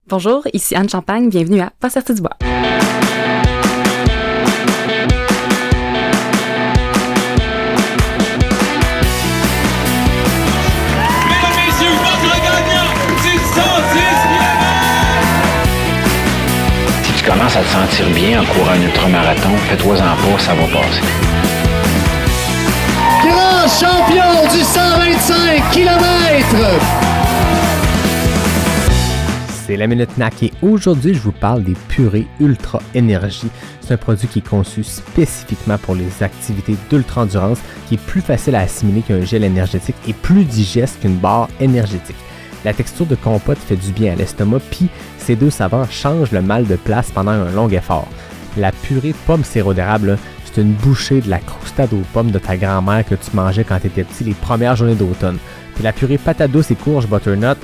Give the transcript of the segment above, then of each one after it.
Bonjour, ici Anne Champagne, bienvenue à Pas sorti du bois. Si tu commences à te sentir bien en courant un ultramarathon, fais-toi-en pas, ça va passer. Grand champion du 125 km! C'est la Minute NAC et aujourd'hui, je vous parle des purées Ultra Énergie. C'est un produit qui est conçu spécifiquement pour les activités d'ultra-endurance, qui est plus facile à assimiler qu'un gel énergétique et plus digeste qu'une barre énergétique. La texture de compote fait du bien à l'estomac, puis ces deux saveurs changent le mal de place pendant un long effort. La purée pomme sirop d'érable, c'est une bouchée de la croustade aux pommes de ta grand-mère que tu mangeais quand tu étais petit les premières journées d'automne. Puis la purée patate douce et courge butternut,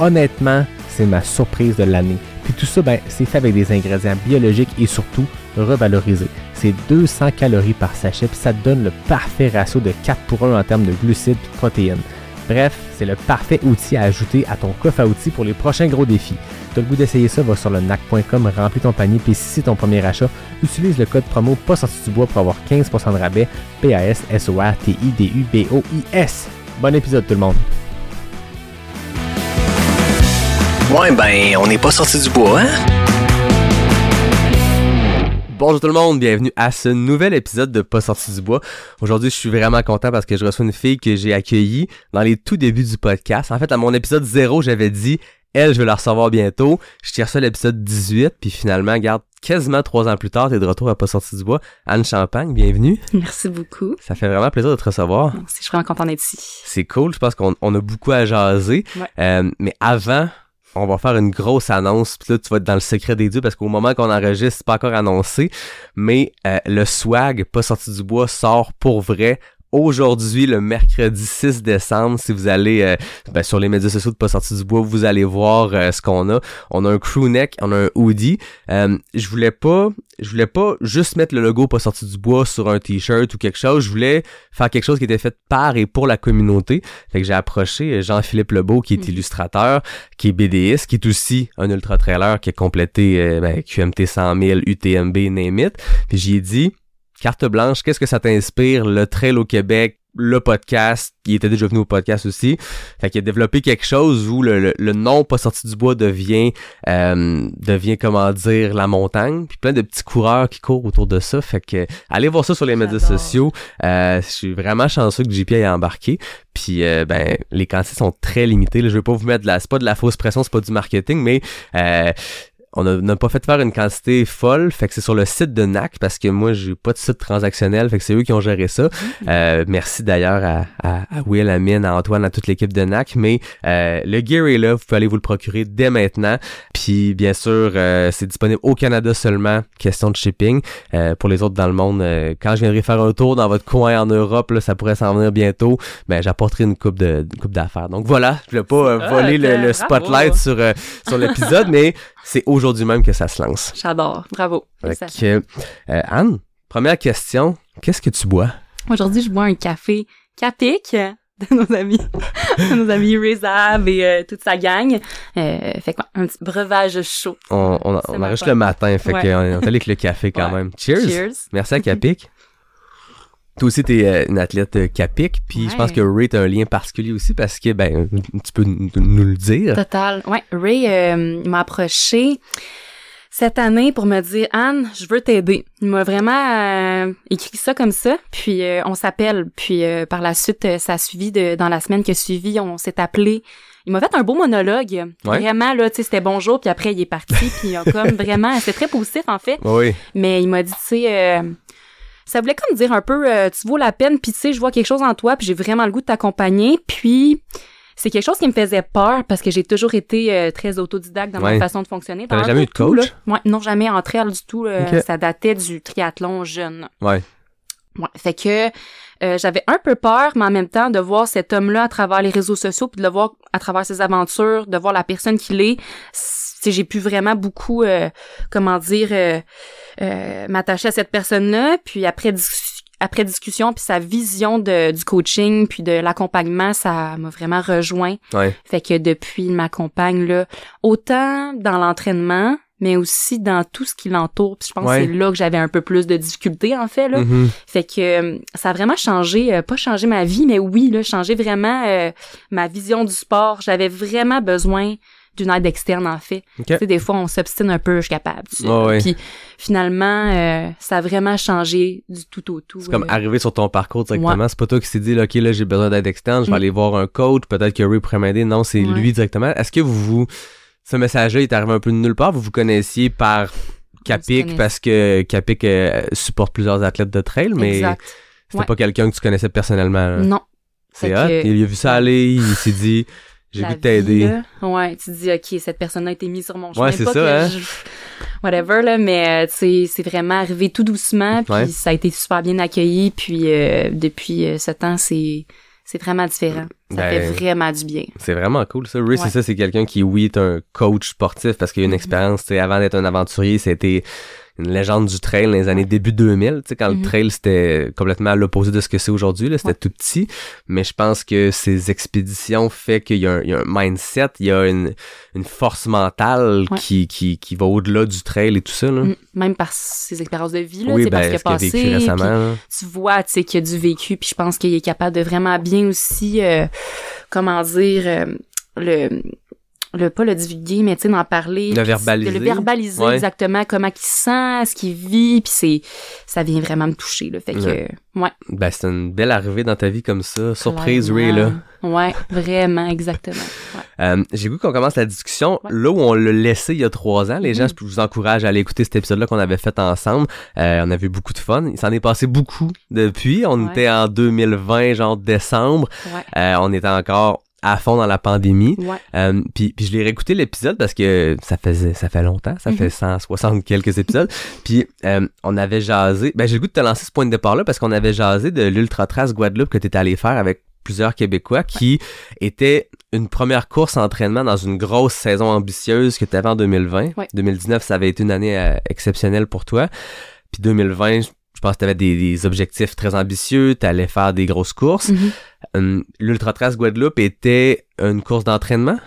honnêtement, c'est ma surprise de l'année. Puis tout ça, c'est fait avec des ingrédients biologiques et surtout revalorisés. C'est 200 calories par sachet, puis ça te donne le parfait ratio de 4 pour 1 en termes de glucides et de protéines. Bref, c'est le parfait outil à ajouter à ton coffre à outils pour les prochains gros défis. Tu as le goût d'essayer ça, va sur le nac.com, remplis ton panier, puis si c'est ton premier achat, utilise le code promo Pas sorti du bois pour avoir 15% de rabais, PASSORTIDUBOIS. Bon épisode tout le monde! Ouais, on n'est pas sorti du bois, hein? Bonjour tout le monde, bienvenue à ce nouvel épisode de Pas sorti du bois. Aujourd'hui, je suis vraiment content parce que je reçois une fille que j'ai accueillie dans les tout débuts du podcast. En fait, à mon épisode 0, j'avais dit, elle, je vais la recevoir bientôt. Je t'ai reçu à l'épisode 18, puis finalement, regarde, quasiment 3 ans plus tard, t'es de retour à Pas sorti du bois. Anne Champagne, bienvenue. Merci beaucoup. Ça fait vraiment plaisir de te recevoir. Merci, je suis vraiment contente d'être ici. C'est cool, je pense qu'on a beaucoup à jaser. Ouais. Mais avant... on va faire une grosse annonce, puis là, tu vas être dans le secret des dieux, parce qu'au moment qu'on enregistre, c'est pas encore annoncé, mais le swag Pas sorti du bois sort pour vrai aujourd'hui, le mercredi 6 décembre. Si vous allez sur les médias sociaux de Pas sorti du bois, vous allez voir ce qu'on a. On a un crew neck, on a un hoodie. Je voulais pas juste mettre le logo Pas sorti du bois sur un t-shirt ou quelque chose. Je voulais faire quelque chose qui était fait par et pour la communauté. Fait que j'ai approché Jean-Philippe Lebeau, qui est illustrateur, qui est BDiste, qui est aussi un ultra-trailer, qui a complété QMT 100 000, UTMB, name it. Puis j'y ai dit, carte blanche, qu'est-ce que ça t'inspire, le trail au Québec, le podcast, il était déjà venu au podcast aussi, fait qu'il a développé quelque chose où le nom Pas sorti du bois devient comment dire, la montagne, puis plein de petits coureurs qui courent autour de ça, fait que allez voir ça sur les médias sociaux. Je suis vraiment chanceux que JP ait embarqué, puis les quantités sont très limitées, là, je vais pas vous mettre c'est pas de la fausse pression, c'est pas du marketing, mais on n'a pas fait faire une quantité folle, fait que c'est sur le site de NAC, parce que moi, j'ai pas de site transactionnel, fait que c'est eux qui ont géré ça. Merci d'ailleurs à Will, à Mine, à Antoine, à toute l'équipe de NAC, mais le gear est là, vous pouvez aller vous le procurer dès maintenant. Puis bien sûr, c'est disponible au Canada seulement, question de shipping. Pour les autres dans le monde, quand je viendrai faire un tour dans votre coin en Europe, là, ça pourrait s'en venir bientôt, j'apporterai une coupe d'affaires. Donc voilà, je voulais pas voler le spotlight sur l'épisode, mais c'est aujourd'hui même que ça se lance. J'adore, bravo. Anne, première question, qu'est-ce que tu bois? Aujourd'hui, je bois un café Capic de nos amis Rezab et toute sa gang. Fait quoi, un petit breuvage chaud. On enregistre le matin, fait qu'on est allé avec le café quand même. Cheers! Merci à Capic. Toi aussi, t'es une athlète Capic, puis je pense que Ray t'a un lien particulier aussi parce que, tu peux nous le dire. Total. Ouais, Ray m'a approché cette année pour me dire « Anne, je veux t'aider ». Il m'a vraiment écrit ça comme ça, puis on s'appelle. Puis par la suite, ça a suivi dans la semaine qui a suivi, on s'est appelé. Il m'a fait un beau monologue. Ouais. Vraiment, là, tu sais, c'était bonjour, puis après, il est parti, puis comme vraiment, c'était très positif, en fait. Oui. Mais il m'a dit, tu sais... ça voulait comme dire un peu, tu vaux la peine, puis tu sais, je vois quelque chose en toi, puis j'ai vraiment le goût de t'accompagner. Puis c'est quelque chose qui me faisait peur parce que j'ai toujours été très autodidacte dans ma façon de fonctionner. T'avais jamais eu de coach? Ouais, non, jamais entre elles du tout. Okay. Ça datait du triathlon jeune. Ouais. Fait que j'avais un peu peur, mais en même temps, de voir cet homme-là à travers les réseaux sociaux, puis de le voir à travers ses aventures, de voir la personne qu'il est. J'ai pu vraiment beaucoup, m'attacher à cette personne-là, puis après après discussion, puis sa vision du coaching, puis de l'accompagnement, ça m'a vraiment rejoint. Ouais. Fait que depuis, il m'accompagne, là, autant dans l'entraînement, mais aussi dans tout ce qui l'entoure. Puis je pense que c'est là que j'avais un peu plus de difficultés, en fait, là. Fait que ça a vraiment changé, pas changé ma vie, mais oui, là, changé vraiment ma vision du sport. J'avais vraiment besoin d'une aide externe, en fait. Okay. Tu sais, des fois, on s'obstine un peu, je suis capable. Tu sais, Puis finalement, ça a vraiment changé du tout au tout. C'est comme arriver sur ton parcours directement. C'est pas toi qui s'est dit, là, OK, là, j'ai besoin d'aide externe, je vais aller voir un coach, peut-être que Ray pourrait m'aider. Non, c'est lui directement. Est-ce que ce message-là est arrivé un peu de nulle part? Vous vous connaissiez par Capic parce que Capic supporte plusieurs athlètes de trail, mais c'était pas quelqu'un que tu connaissais personnellement. Là. Non. C'est hot. Il a vu ça aller, il s'est dit, j'ai vu t'aider. Ouais, tu te dis, OK, cette personne-là a été mise sur mon chemin. Ouais, c'est ça, hein? Whatever, là, mais c'est vraiment arrivé tout doucement, puis ça a été super bien accueilli, puis depuis ce temps, c'est vraiment différent. Ça fait vraiment du bien. C'est vraiment cool, ça. Ray, c'est ça, c'est quelqu'un qui, oui, est un coach sportif parce qu'il a une expérience, tu sais, avant d'être un aventurier, c'était une légende du trail dans les années début 2000, tu sais, quand le trail, c'était complètement à l'opposé de ce que c'est aujourd'hui, là, c'était tout petit, mais je pense que ces expéditions fait qu'il y a un mindset, il y a une force mentale qui va au-delà du trail et tout ça, là. Même par ses expériences de vie, là, oui, parce qu'il a passé, vécu récemment, tu vois, tu sais, qu'il a du vécu, puis je pense qu'il est capable de vraiment bien aussi, comment dire, pas le divulguer, mais tu sais, d'en parler. Le verbaliser. De le verbaliser exactement, comment il se sent, ce qu'il vit, puis ça vient vraiment me toucher, là. Fait que, Ben, c'est une belle arrivée dans ta vie comme ça. Surprise, Ray, là. Ouais, vraiment, exactement. J'ai goût qu'on commence la discussion là où on l'a laissé il y a 3 ans. Les gens, je vous encourage à aller écouter cet épisode-là qu'on avait fait ensemble. On avait eu beaucoup de fun. Il s'en est passé beaucoup depuis. On était en 2020, genre décembre. On était encore à fond dans la pandémie. Puis je l'ai réécouté l'épisode parce que ça fait longtemps, ça fait 160 quelques épisodes. Puis on avait jasé, j'ai le goût de te lancer ce point de départ-là parce qu'on avait jasé de l'Ultra Trace Guadeloupe que tu étais allé faire avec plusieurs Québécois qui était une première course entraînement dans une grosse saison ambitieuse que tu avais en 2020. 2019, ça avait été une année exceptionnelle pour toi. Puis 2020, je pense que tu avais des objectifs très ambitieux, tu allais faire des grosses courses. L'Ultra Trace Guadeloupe était une course d'entraînement?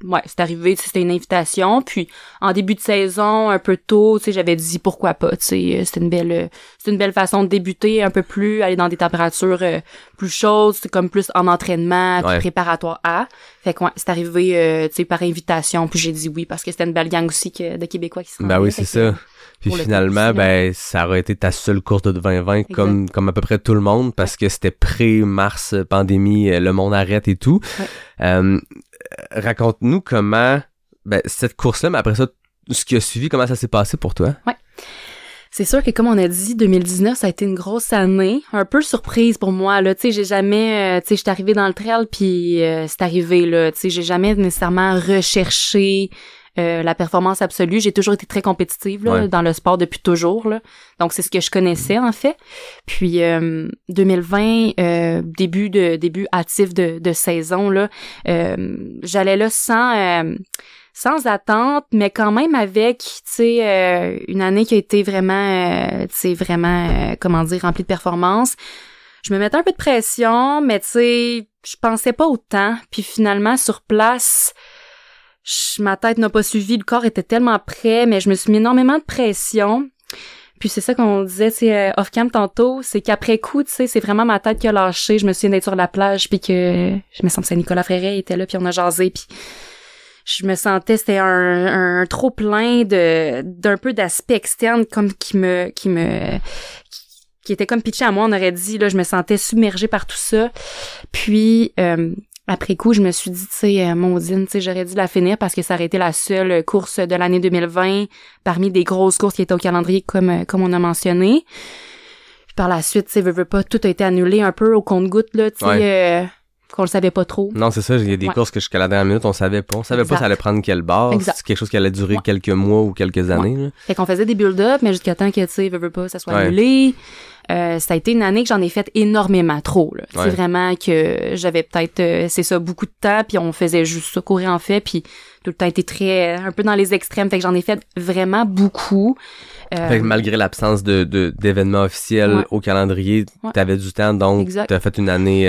Ouais, c'est arrivé, c'était une invitation, puis en début de saison, un peu tôt, tu sais, j'avais dit pourquoi pas, tu sais, c'était une belle façon de débuter un peu plus, aller dans des températures plus chaudes, c'est comme plus en entraînement, puis préparatoire à. Fait que c'est arrivé, tu sais, par invitation, puis j'ai dit oui parce que c'était une belle gang aussi de Québécois qui se rendaient. Ben oui, c'est ça. Puis finalement, ça aurait été ta seule course de 2020 comme à peu près tout le monde parce que c'était pré-mars, pandémie, le monde arrête et tout. Raconte-nous comment cette course-là, mais après ça, ce qui a suivi, comment ça s'est passé pour toi? Ouais. C'est sûr que comme on a dit, 2019, ça a été une grosse année, un peu surprise pour moi, là, tu sais, j'ai jamais, tu sais, j'étais arrivée dans le trail puis c'est arrivé, là, tu sais, j'ai jamais nécessairement recherché la performance absolue. J'ai toujours été très compétitive là, dans le sport depuis toujours. Là. Donc, c'est ce que je connaissais, en fait. Puis, 2020, début actif de saison, là, j'allais là sans attente, mais quand même avec, tu sais, une année qui a été vraiment, comment dire, remplie de performances. Je me mettais un peu de pression, mais tu sais, je pensais pas autant. Puis finalement, sur place, ma tête n'a pas suivi, le corps était tellement prêt, mais je me suis mis énormément de pression. Puis c'est ça qu'on disait, c'est off-cam tantôt, c'est qu'après coup, tu sais, c'est vraiment ma tête qui a lâché. Je me souviens d'être sur la plage, puis que je me sens que c'est Nicolas Fréret, il était là, puis on a jasé, puis je me sentais, c'était un trop plein d'un peu d'aspect externe comme qui était comme pitché à moi, on aurait dit, là, je me sentais submergée par tout ça. Puis après coup, je me suis dit, tu sais, Maudine, tu sais, j'aurais dû la finir parce que ça aurait été la seule course de l'année 2020 parmi des grosses courses qui étaient au calendrier comme on a mentionné. Puis par la suite, tu sais, veux pas, tout a été annulé un peu au compte-gouttes, là, tu sais, qu'on le savait pas trop. Non, c'est ça, il y a des courses que jusqu'à la dernière minute, on savait pas. On savait pas ça allait prendre quelle base. C'est quelque chose qui allait durer quelques mois ou quelques années. Là. Fait qu'on faisait des build-up, mais jusqu'à temps que, tu sais, veux pas, ça soit annulé. ça a été une année que j'en ai fait énormément trop, là. Ouais. C'est vraiment que j'avais peut-être, c'est ça, beaucoup de temps, puis on faisait juste ça, courir en fait, puis tout le temps été très, un peu dans les extrêmes, fait que j'en ai fait vraiment beaucoup. Fait que malgré l'absence d'événements officiels Ouais. au calendrier, Ouais. t'avais du temps, donc Exact. t'as fait une année...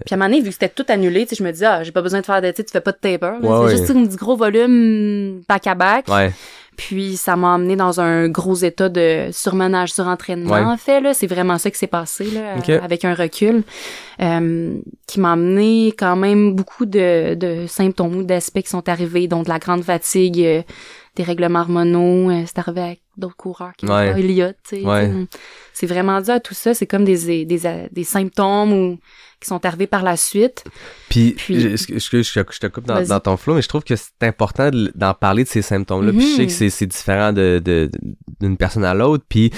Puis à un moment donné, vu que c'était tout annulé, tu sais, je me dis, j'ai pas besoin de faire de, tu sais, tu fais pas de taper, là. Ouais, C'est juste un petit gros volume back-à-back. Ouais. Puis ça m'a emmené dans un gros état de surmenage, surentraînement, Ouais. en fait, là. C'est vraiment ça qui s'est passé, là, Ok. avec un recul, qui m'a emmené quand même beaucoup de symptômes ou d'aspects qui sont arrivés, donc de la grande fatigue, des règlements hormonaux, c'est arrivé avec d'autres coureurs qui Ouais. pas Elliott, tu sais. Ouais. C'est vraiment dû à tout ça. C'est comme des symptômes ou qui sont arrivés par la suite. Puis, Puis- je te coupe Vas-y. dans ton flow, mais je trouve que c'est important d'en parler de ces symptômes-là. Puis je sais que c'est différent d'une personne à l'autre. Puis,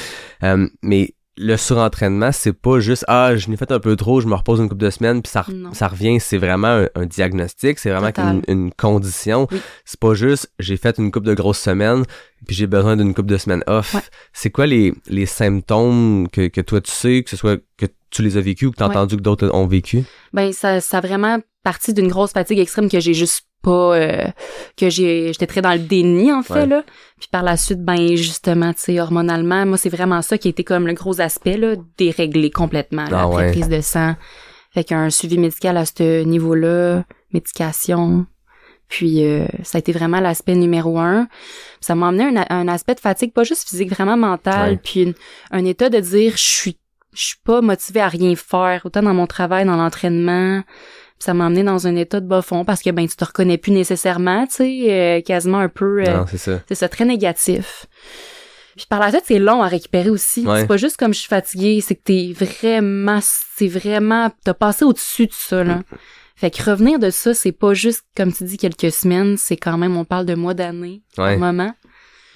mais le surentraînement, c'est pas juste je n'ai fait un peu trop, je me repose une couple de semaines, puis Non. ça revient. C'est vraiment un diagnostic, c'est vraiment Total. une condition. Oui. C'est pas juste j'ai fait une couple de grosses semaines, puis j'ai besoin d'une couple de semaines off. Ouais. C'est quoi les symptômes que toi tu sais, que ce soit que tu les as vécus ou que tu as Ouais. entendu que d'autres ont vécu? Ben ça a vraiment parti d'une grosse fatigue extrême que j'ai juste pas j'étais très dans le déni en fait Ouais. là. Puis par la suite ben justement tu sais hormonalement moi c'est vraiment ça qui a été comme le gros aspect là, déréglé complètement là, Ah après ouais. prise de sang. Fait qu'un suivi médical à ce niveau-là, médication. Puis ça a été vraiment l'aspect numéro 1. Ça m'a emmené un aspect de fatigue pas juste physique, vraiment mental, Ouais. puis un état de dire je suis pas motivée à rien faire, autant dans mon travail, dans l'entraînement. Puis ça m'a emmené dans un état de bas fond parce que ben tu te reconnais plus nécessairement, tu sais, quasiment un peu Non, c'est ça. c'est ça, très négatif. Puis par la suite, c'est long à récupérer aussi. Ouais. C'est pas juste comme je suis fatiguée, c'est que t'as passé au-dessus de ça, là. Fait que revenir de ça, c'est pas juste, comme tu dis, quelques semaines, c'est quand même, on parle de mois d'années, Ouais. au moment.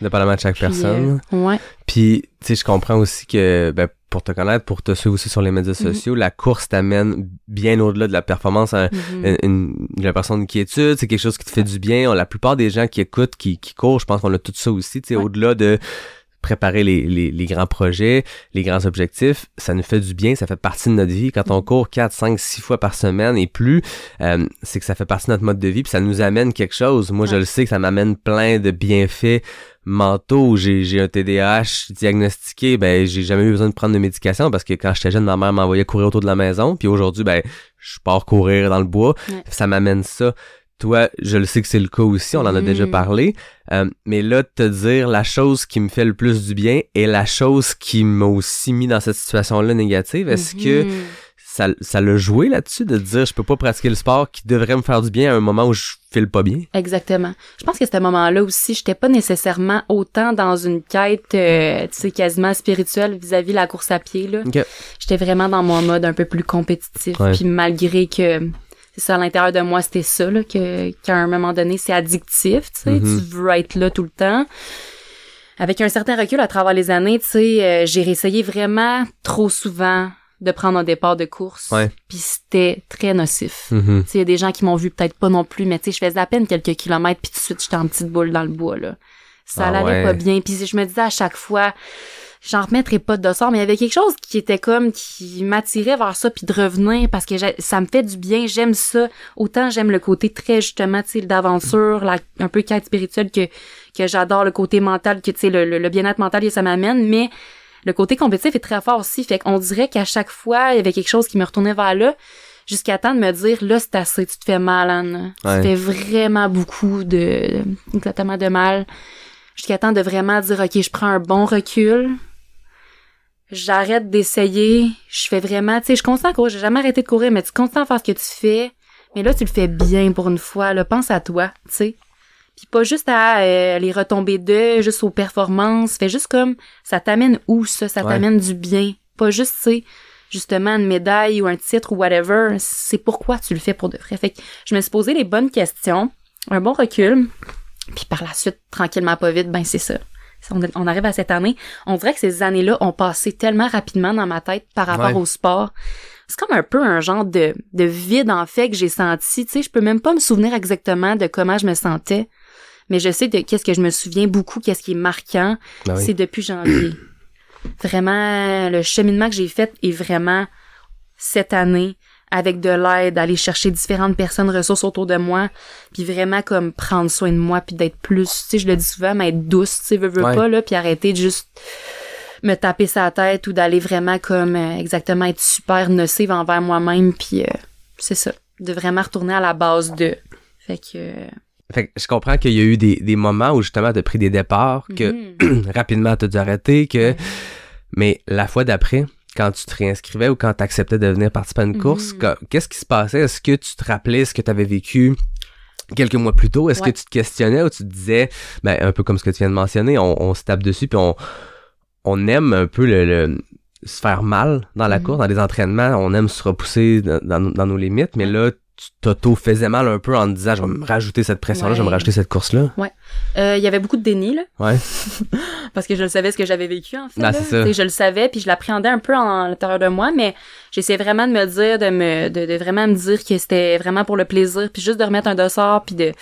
Dépendamment de chaque Puis, personne. ouais. Puis, tu sais, je comprends aussi que, ben, pour te connaître, pour te suivre aussi sur les médias sociaux, la course t'amène bien au-delà de la performance, la personne d'inquiétude, c'est quelque chose qui te fait du bien. La plupart des gens qui écoutent, qui courent, je pense qu'on a tout ça aussi, tu sais, Ouais. au-delà de préparer les grands projets, les grands objectifs, ça nous fait du bien, ça fait partie de notre vie. Quand on court 4, 5, 6 fois par semaine et plus, c'est que ça fait partie de notre mode de vie, puis ça nous amène quelque chose. Moi, je le sais que ça m'amène plein de bienfaits mentaux. J'ai un TDAH diagnostiqué, ben j'ai jamais eu besoin de prendre de médication parce que quand j'étais jeune, ma mère m'envoyait courir autour de la maison, puis aujourd'hui, ben je pars courir dans le bois. Ouais. Ça m'amène ça. Toi, je le sais que c'est le cas aussi, on en a déjà parlé, mais là, de te dire la chose qui me fait le plus du bien et la chose qui m'a aussi mis dans cette situation-là négative, est-ce que ça l'a joué là-dessus de te dire je peux pas pratiquer le sport qui devrait me faire du bien à un moment où je file pas bien? Exactement. Je pense que ce moment-là aussi, j'étais pas nécessairement autant dans une quête, tu sais, quasiment spirituelle vis-à-vis de la course à pied, là. Ok. J'étais vraiment dans mon mode un peu plus compétitif. Ouais. Puis malgré que, c'est ça, à l'intérieur de moi, c'était ça, là, qu'à un moment donné, c'est addictif, tu sais, tu veux être là tout le temps. Avec un certain recul à travers les années, tu sais, j'ai réessayé vraiment trop souvent de prendre un départ de course. Ouais. Puis c'était très nocif. Mhm. Tu sais, il y a des gens qui m'ont vu peut-être pas non plus, mais tu sais, je faisais à peine quelques kilomètres, puis tout de suite, j'étais en petite boule dans le bois, là. Ça Ah allait ouais. pas bien. Puis je me disais à chaque fois, j'en remettrais pas de sort, mais il y avait quelque chose qui était comme, qui m'attirait vers ça, puis de revenir, parce que ça me fait du bien, j'aime ça. Autant j'aime le côté très, justement, tu sais, d'aventure, un peu quête spirituelle que j'adore, le côté mental, que tu sais, le bien-être mental que ça m'amène, mais le côté compétitif est très fort aussi. Fait qu'on dirait qu'à chaque fois, il y avait quelque chose qui me retournait vers là, jusqu'à temps de me dire, là, c'est assez, tu te fais mal, Anne. Ouais. Tu fais vraiment beaucoup exactement de mal. Jusqu'à temps de vraiment dire, OK, je prends un bon recul. J'arrête d'essayer. Je fais vraiment, tu sais, je continue à courir. J'ai jamais arrêté de courir, mais tu continues à faire ce que tu fais. Mais là, tu le fais bien pour une fois, là. Pense à toi, tu sais. Puis pas juste à les retombées juste aux performances. Fais juste comme, ça t'amène où, ça? Ça t'amène du bien. Pas juste, tu sais, justement, une médaille ou un titre ou whatever. C'est pourquoi tu le fais pour de vrai. Fait que je me suis posé les bonnes questions. Un bon recul. Puis par la suite, tranquillement, pas vite, ben c'est ça. On arrive à cette année. On dirait que ces années-là ont passé tellement rapidement dans ma tête par rapport au sport. C'est comme un peu un genre de vide, en fait, que j'ai senti. Tu sais, je peux même pas me souvenir exactement de comment je me sentais. Mais je sais de qu'est-ce que je me souviens beaucoup, qu'est-ce qui est marquant. Ben oui. C'est depuis janvier. vraiment, le cheminement que j'ai fait est vraiment cette année, avec de l'aide, aller chercher différentes personnes, ressources autour de moi, puis vraiment comme prendre soin de moi, puis d'être plus, tu sais, je le dis souvent, mais être douce, tu sais, veux pas, là, puis arrêter de juste me taper sa tête ou d'aller vraiment comme exactement être super nocive envers moi-même, puis c'est ça, de vraiment retourner à la base de. Fait que je comprends qu'il y a eu des moments où justement t'as pris des départs, que rapidement t'as dû arrêter, que mais la fois d'après, quand tu te réinscrivais ou quand t'acceptais de venir participer à une course, qu'est-ce qui se passait? Est-ce que tu te rappelais ce que t'avais vécu quelques mois plus tôt? Est-ce que tu te questionnais ou tu te disais, ben un peu comme ce que tu viens de mentionner, on se tape dessus puis on aime un peu le se faire mal dans la course, dans les entraînements, on aime se repousser dans nos limites, mais là, tu t'auto-faisais mal un peu en te disant, je vais me rajouter cette pression-là, je vais me rajouter cette course-là. Ouais. Il y avait beaucoup de déni, là. Ouais. Parce que je le savais ce que j'avais vécu, en fait. Ben, c'est ça. Je le savais, puis je l'appréhendais un peu à l'intérieur de moi, mais j'essayais vraiment de me dire, de vraiment me dire que c'était vraiment pour le plaisir, puis juste de remettre un dossard, puis de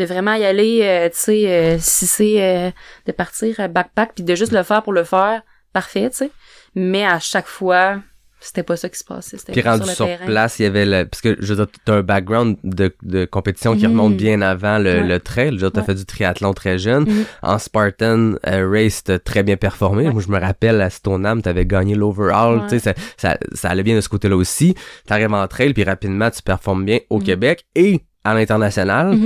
vraiment y aller, tu sais, si c'est de partir backpack, puis de juste le faire pour le faire, parfait, tu sais. Mais à chaque fois, c'était pas ça qui se passait. C'était puis rendu sur place, il y avait parce que je veux dire, t'as un background de compétition qui remonte bien avant le trail. Je veux dire, t'as fait du triathlon très jeune. En Spartan Race, t'as très bien performé. Moi, je me rappelle, à Stoneham, t'avais gagné l'overall. Tu sais, ça allait bien de ce côté-là aussi. T'arrives en trail, puis rapidement, tu performes bien au Québec et à l'international.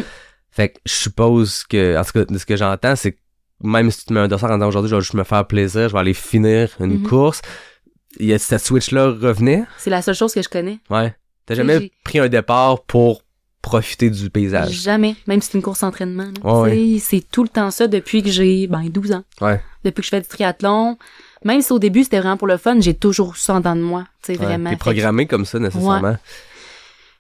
Fait que je suppose que, en tout cas, de ce que j'entends, c'est que même si tu te mets un dossard en disant aujourd'hui, je vais juste me faire plaisir, je vais aller finir une course. Il y a cette switch-là revenait. C'est la seule chose que je connais. Ouais. T'as jamais pris un départ pour profiter du paysage? Jamais. Même si c'est une course d'entraînement. C'est tout le temps ça depuis que j'ai 12 ans. Ouais. Depuis que je fais du triathlon. Même si au début, c'était vraiment pour le fun, j'ai toujours ça en dedans de moi. Tu sais, vraiment. T'es programmé comme ça, nécessairement. Ouais.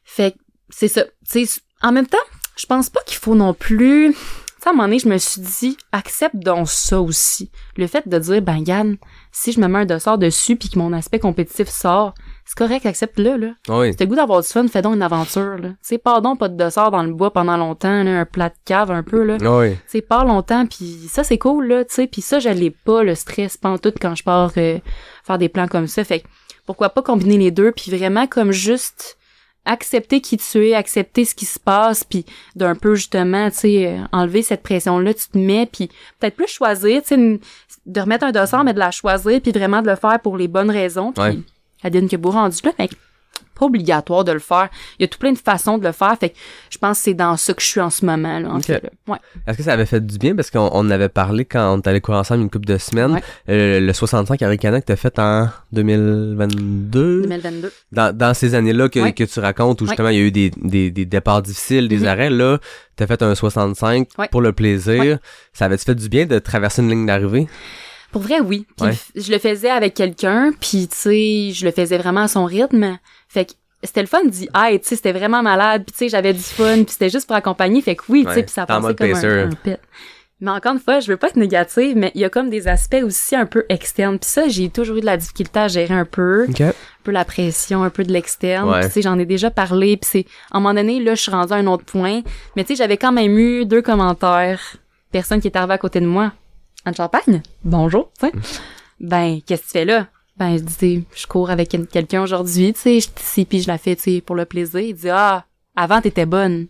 Fait que c'est ça. Tu sais, en même temps, je pense pas qu'il faut non plus... Tu sais, à un moment donné, je me suis dit, accepte donc ça aussi. Le fait de dire, ben, Yann, si je me mets un dossard dessus puis que mon aspect compétitif sort, c'est correct, accepte-le, là. Oui. Si t'as le goût d'avoir du fun, fais donc une aventure, là. Tu sais, pardon, pas de dossard dans le bois pendant longtemps, là, un plat de cave un peu, là. Oui. Tu sais, pars longtemps puis ça, c'est cool, là, tu sais. Puis ça, je l'ai pas, le stress pantoute quand je pars faire des plans comme ça. Fait que, pourquoi pas combiner les deux puis vraiment comme juste... accepter qui tu es, accepter ce qui se passe, puis d'un peu justement, tu sais, enlever cette pression-là, tu te mets, puis peut-être plus choisir, tu sais, de remettre un dossard, mais de la choisir, puis vraiment de le faire pour les bonnes raisons, puis advienne que beau rendu là, mais pas obligatoire de le faire. Il y a tout plein de façons de le faire, fait que je pense que c'est dans ça que je suis en ce moment, là, en fait, là. Ouais. Est-ce que ça avait fait du bien? Parce qu'on en avait parlé quand on est allé courir ensemble une couple de semaines. Le 65 Arikana que t'as fait en 2022. 2022. Dans ces années-là que tu racontes où justement il y a eu des départs difficiles, des arrêts, là, t'as fait un 65 pour le plaisir. Ça avait-tu fait du bien de traverser une ligne d'arrivée? Pour vrai, oui. Puis je le faisais avec quelqu'un, puis tu sais, je le faisais vraiment à son rythme. Fait que c'était le fun d'y être, tu sais, c'était vraiment malade, puis tu sais, j'avais du fun, puis c'était juste pour accompagner, fait que oui, tu sais, puis ça passait comme un pet. Mais encore une fois, je veux pas être négative, mais il y a comme des aspects aussi un peu externes. Puis ça, j'ai toujours eu de la difficulté à gérer un peu. Un peu la pression, un peu de l'externe. Puis tu sais, j'en ai déjà parlé, puis c'est... À un moment donné, là, je suis rendue à un autre point. Mais tu sais, j'avais quand même eu 2 commentaires. Personne qui est arrivée à côté de moi. Anne Champagne, bonjour, tu sais. Ben, qu'est-ce que tu fais là? Ben, je dis, je cours avec quelqu'un aujourd'hui, tu sais, puis je la fais, tu sais, pour le plaisir. Il dit, avant, t'étais bonne.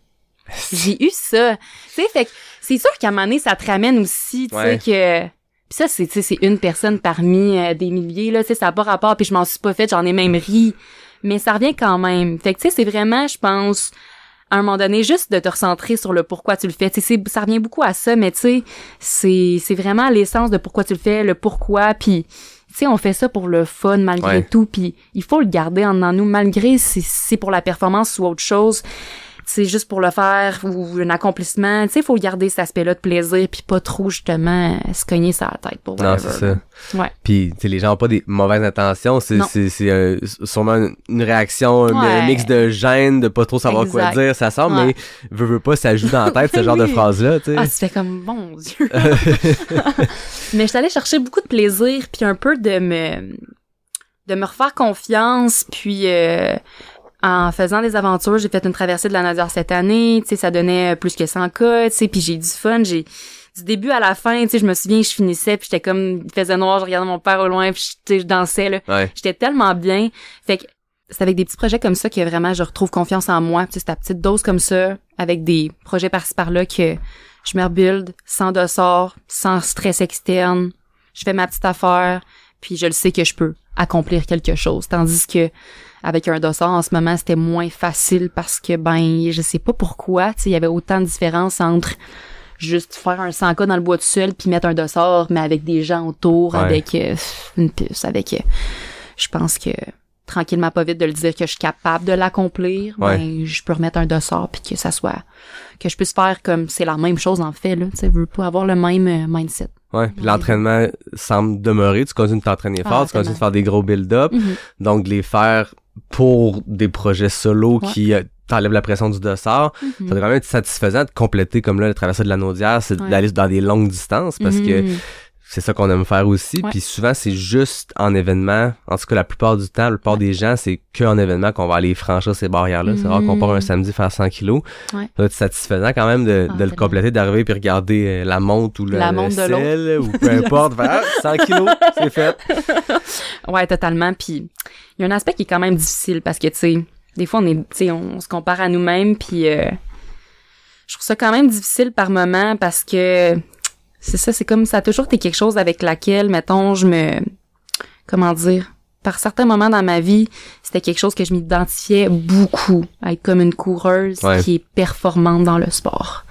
J'ai eu ça. Tu sais, fait que c'est sûr qu'à un moment donné, ça te ramène aussi, tu sais, que... Pis ça, c'est une personne parmi des milliers, là, tu sais, ça n'a pas rapport, puis je m'en suis pas faite, j'en ai même ri. Mais ça revient quand même. Fait que, tu sais, c'est vraiment, je pense... à un moment donné, juste de te recentrer sur le pourquoi tu le fais. Tu sais, ça revient beaucoup à ça, mais tu sais, c'est vraiment l'essence de pourquoi tu le fais, le pourquoi, puis tu sais, on fait ça pour le fun malgré tout, puis il faut le garder en nous, malgré si c'est pour la performance ou autre chose. C'est juste pour le faire ou un accomplissement, tu sais, il faut garder cet aspect-là de plaisir puis pas trop justement se cogner sur la tête pour non, c'est ça. Ouais. Puis tu sais, les gens ont pas des mauvaises intentions, c'est sûrement une réaction, un mix de gêne, de pas trop savoir quoi dire, ça sort, mais veut pas, ça joue dans la tête ce genre de phrase-là, tu sais. Ah, ça fait comme bon Dieu. Mais je suis allée chercher beaucoup de plaisir puis un peu de me refaire confiance puis en faisant des aventures, j'ai fait une traversée de la Nadière cette année, tu sais, ça donnait plus que 100 cas, tu sais, puis j'ai du fun, du début à la fin, tu sais, je me souviens, je finissais, puis j'étais comme, il faisait noir, je regardais mon père au loin, puis tu sais, je dansais, là. Ouais. J'étais tellement bien. Fait que c'est avec des petits projets comme ça que vraiment je retrouve confiance en moi. Tu sais, c'est ta petite dose comme ça, avec des projets par-ci par-là que je me rebuild, sans dossard, sans stress externe. Je fais ma petite affaire, puis je le sais que je peux accomplir quelque chose. Tandis que avec un dossard, en ce moment, c'était moins facile parce que, je sais pas pourquoi, tu sais, il y avait autant de différence entre juste faire un 100K dans le bois tout seul puis mettre un dossard, mais avec des gens autour, avec une puce, avec... je pense que tranquillement, pas vite, de le dire que je suis capable de l'accomplir, je peux remettre un dossard puis que ça soit... que je puisse faire comme c'est la même chose en fait, là, tu sais, veux pas avoir le même mindset. Ouais, puis l'entraînement semble demeurer, tu continues de t'entraîner fort, tu continues de faire des gros build-up, donc les faire pour des projets solo qui t'enlèvent la pression du dossard, ça doit quand même être satisfaisant de compléter comme là le traversée de la Naudière, c'est d'aller dans des longues distances parce que c'est ça qu'on aime faire aussi, puis souvent c'est juste en événement, en tout cas la plupart du temps, la plupart des gens, c'est qu'en événement qu'on va aller franchir ces barrières-là, c'est rare qu'on part un samedi faire 100 kilos, ça doit être satisfaisant quand même de le compléter, d'arriver puis regarder la montre ou le sel, ou peu importe, faire 100 kilos, c'est fait. Ouais, totalement, puis il y a un aspect qui est quand même difficile parce que, tu sais, des fois on se compare à nous-mêmes, puis je trouve ça quand même difficile par moment parce que c'est ça, c'est comme ça a toujours été quelque chose avec laquelle, mettons, par certains moments dans ma vie, c'était quelque chose que je m'identifiais beaucoup à être comme une coureuse qui est performante dans le sport.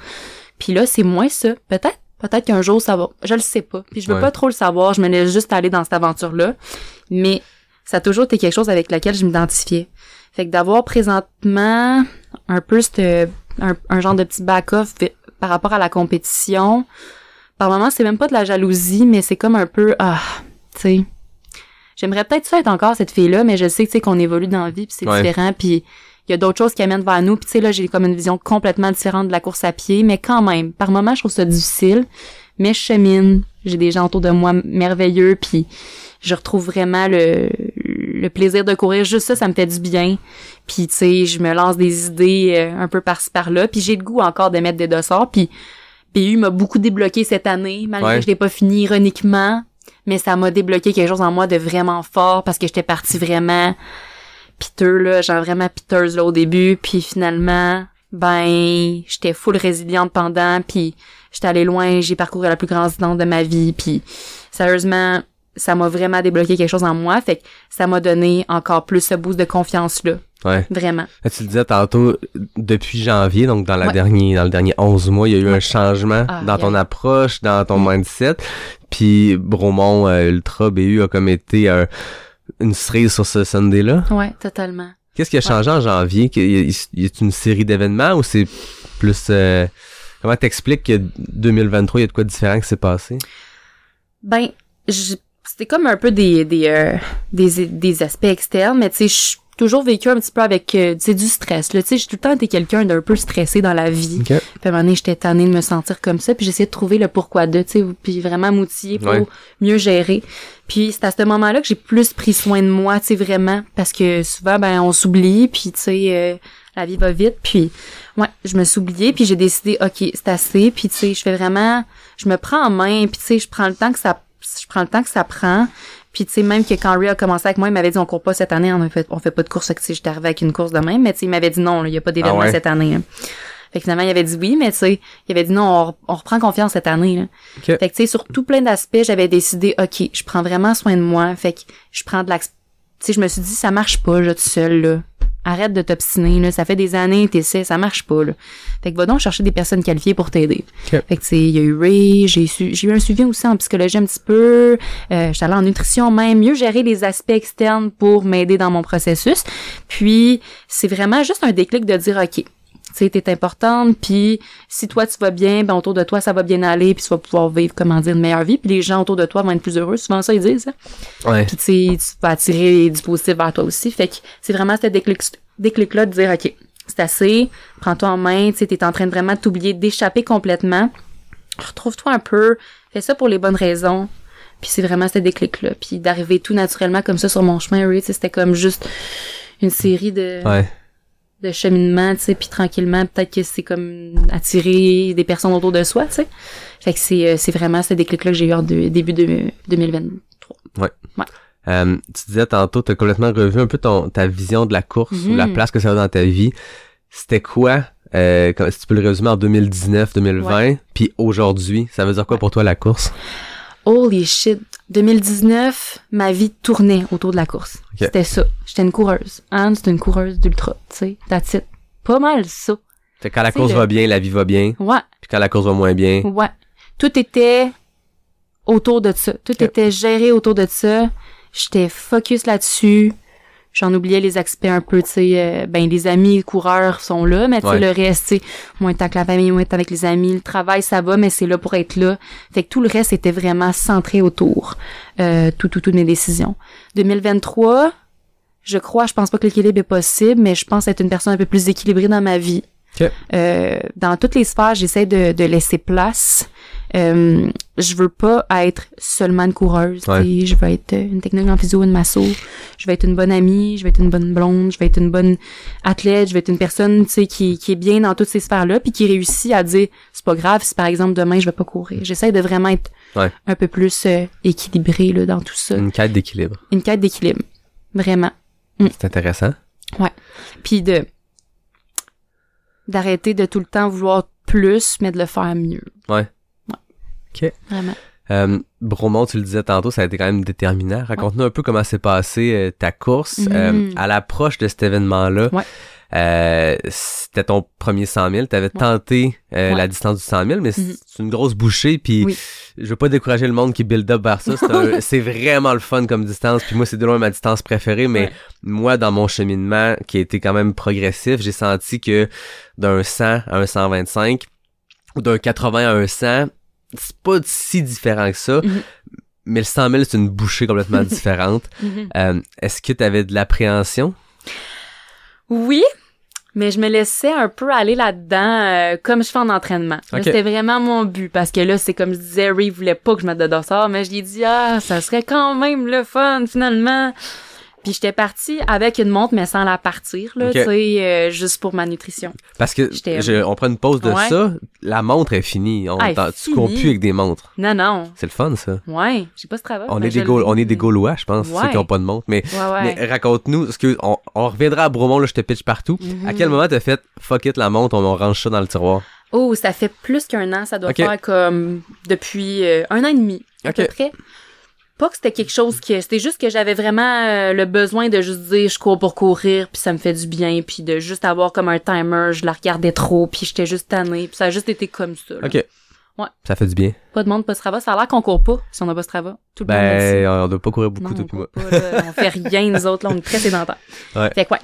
Puis là, c'est moins ça. Peut-être qu'un jour ça va, je le sais pas. Puis je veux pas trop le savoir, je me laisse juste aller dans cette aventure-là. Mais ça a toujours été quelque chose avec laquelle je m'identifiais. Fait que d'avoir présentement un peu un genre de petit back-off par rapport à la compétition, par moments, c'est même pas de la jalousie, mais c'est comme un peu, tu sais, j'aimerais peut-être ça être encore cette fille-là, mais je sais, tu sais, qu'on évolue dans la vie, puis c'est différent, puis il y a d'autres choses qui amènent vers nous, puis tu sais, là, j'ai comme une vision complètement différente de la course à pied, mais quand même, par moments, je trouve ça difficile, mais je chemine, j'ai des gens autour de moi merveilleux, puis je retrouve vraiment le plaisir de courir, juste ça me fait du bien, puis tu sais, je me lance des idées un peu par-ci par-là, puis j'ai le goût encore de mettre des dossards, puis PU m'a beaucoup débloqué cette année, malgré que je l'ai pas fini ironiquement, mais ça m'a débloqué quelque chose en moi de vraiment fort parce que j'étais partie vraiment piteux, là, genre vraiment piteuse, là, au début, puis finalement, j'étais full résiliente pendant, puis j'étais allée loin, j'ai parcouru la plus grande distance de ma vie, puis sérieusement, ça m'a vraiment débloqué quelque chose en moi, fait que ça m'a donné encore plus ce boost de confiance-là. Ouais. Vraiment. Là, tu le disais tantôt, depuis janvier, donc dans le dernier 11 mois, il y a eu un changement dans ton approche, dans ton mindset. Puis Bromont Ultra BU a comme été une cerise sur ce Sunday-là. Ouais, totalement. Qu'est-ce qui a changé en janvier? Y a une série d'événements ou c'est plus... comment t'expliques que 2023, il y a de quoi de différent qui s'est passé? C'était comme un peu des aspects externes, mais tu sais, je suis toujours vécu un petit peu avec tu sais, du stress, là. Tu sais, j'ai tout le temps été quelqu'un d'un peu stressé dans la vie. Puis à un moment donné, j'étais tannée de me sentir comme ça, puis j'essayais de trouver le pourquoi de, tu sais, puis vraiment m'outiller pour mieux gérer. Puis c'est à ce moment-là que j'ai plus pris soin de moi, tu sais, vraiment, parce que souvent, on s'oublie, puis tu sais, la vie va vite, puis je me suis oubliée, puis j'ai décidé, OK, c'est assez, puis tu sais, je me prends en main, puis tu sais, je prends le temps que ça prend. Puis tu sais, même que quand Ray a commencé avec moi, il m'avait dit on court pas cette année, on fait pas de course, que j'étais arrivée avec une course de même, mais tu sais, il m'avait dit non, il y a pas d'événement cette année. Hein. Fait que finalement, il avait dit oui, mais tu sais, il avait dit non, on reprend confiance cette année. Là. Fait que tu sais, sur tout plein d'aspects, j'avais décidé OK, je prends vraiment soin de moi, fait que je prends de tu sais, je me suis dit ça marche pas là tout seul là. Arrête de t'obstiner, là. Ça fait des années, t'essaies, ça marche pas, là. Fait que va donc chercher des personnes qualifiées pour t'aider. Fait que, tu sais, il y a eu Ray, j'ai eu un suivi aussi en psychologie un petit peu, j'étais allée en nutrition même, mieux gérer les aspects externes pour m'aider dans mon processus. Puis, c'est vraiment juste un déclic de dire, OK, tu sais, t'es importante, puis si toi tu vas bien, autour de toi ça va bien aller, puis tu vas pouvoir vivre, une meilleure vie, puis les gens autour de toi vont être plus heureux, souvent ça ils disent, hein? Ouais. Puis tu sais, tu vas attirer du positif vers toi aussi, fait que c'est vraiment ce déclic-là de dire, OK, c'est assez, prends-toi en main, tu sais, t'es en train de vraiment t'oublier, d'échapper complètement, retrouve-toi un peu, fais ça pour les bonnes raisons, puis c'est vraiment ce déclic-là, puis d'arriver tout naturellement comme ça sur mon chemin, oui, tu sais, c'était comme juste une série de... de cheminement, tu sais, puis tranquillement, peut-être que c'est comme attirer des personnes autour de soi, tu sais. Fait que c'est vraiment ce déclic-là que j'ai eu en début de 2023. Ouais. Tu disais tantôt, t'as complètement revu un peu ta vision de la course ou la place que ça a dans ta vie. C'était quoi, si tu peux le résumer en 2019, 2020, puis aujourd'hui, ça veut dire quoi pour toi la course? Holy shit. 2019, ma vie tournait autour de la course. Okay. C'était ça. J'étais une coureuse. Anne, c'était une coureuse d'ultra, tu sais. That's it. Pas mal ça. Fait que quand la course va bien, la vie va bien. Ouais. Puis quand la course va moins bien. Ouais. Tout était autour de ça. Tout était géré autour de ça. J'étais focus là-dessus. J'en oubliais les aspects un peu, tu sais, les amis coureurs sont là, mais tu sais, le reste, tu sais, moins t'es avec la famille, moins t'es avec les amis, le travail, ça va, mais c'est là pour être là. Fait que tout le reste était vraiment centré autour, toutes mes décisions. 2023, je pense pas que l'équilibre est possible, mais je pense être une personne un peu plus équilibrée dans ma vie. Okay. Dans toutes les sphères, j'essaie de laisser place. Je veux pas être seulement une coureuse. Je veux être une technologue en physio, une masso. Je veux être une bonne amie. Je veux être une bonne blonde. Je veux être une bonne athlète. Je veux être une personne, tu sais, qui est bien dans toutes ces sphères-là, puis qui réussit à dire c'est pas grave si par exemple demain je vais pas courir. J'essaie de vraiment être un peu plus équilibrée là dans tout ça. Une quête d'équilibre. Une quête d'équilibre, vraiment. C'est intéressant. Ouais. Puis d'arrêter de tout le temps vouloir plus, mais de le faire mieux. Ouais. OK. Vraiment. Bromont, tu le disais tantôt, ça a été quand même déterminant. Raconte-nous un peu comment s'est passée ta course. À l'approche de cet événement-là, c'était ton premier 100 000. Tu avais tenté la distance du 100 000, mais c'est une grosse bouchée. Puis je veux pas décourager le monde qui build up vers ça. C'est vraiment le fun comme distance. Puis moi, c'est de loin ma distance préférée. Mais moi, dans mon cheminement, qui a été quand même progressif, j'ai senti que d'un 100 à un 125 ou d'un 80 à un 100... c'est pas si différent que ça, mais le 100 000, c'est une bouchée complètement différente. Est-ce que tu avais de l'appréhension? Oui, mais je me laissais un peu aller là-dedans comme je fais en entraînement. Là, c'était vraiment mon but, parce que là, c'est comme je disais, Ray voulait pas que je mette de dossard, mais je lui ai dit, ça serait quand même le fun, finalement. Puis j'étais partie avec une montre, mais sans la partir, là, tu sais, juste pour ma nutrition. Parce que on prend une pause de ça, la montre est finie. Tu cours plus avec des montres. Non. C'est le fun, ça. Ouais, j'ai pas ce travail. On est des Gaulois, je pense, ceux qui ont pas de montre. Mais, mais raconte-nous, parce que on reviendra à Bromont, là, je te pitch partout. À quel moment t'as fait fuck it la montre, on range ça dans le tiroir? Oh, ça fait plus qu'un an, ça doit faire comme depuis 1 an et demi, à peu près. Pas que c'était quelque chose c'était juste que j'avais vraiment le besoin de juste dire je cours pour courir, puis ça me fait du bien, puis de juste avoir comme un timer, je la regardais trop, puis j'étais juste tannée, puis ça a juste été comme ça. Là. OK. Ouais. Ça fait du bien. Pas de monde, pas de Strava. Ça a l'air qu'on court pas si on n'a pas Strava. Tout le monde on doit pas courir beaucoup, toi puis moi. Pas, là, on fait rien, nous autres, là, on est très sédentaires. Fait quoi,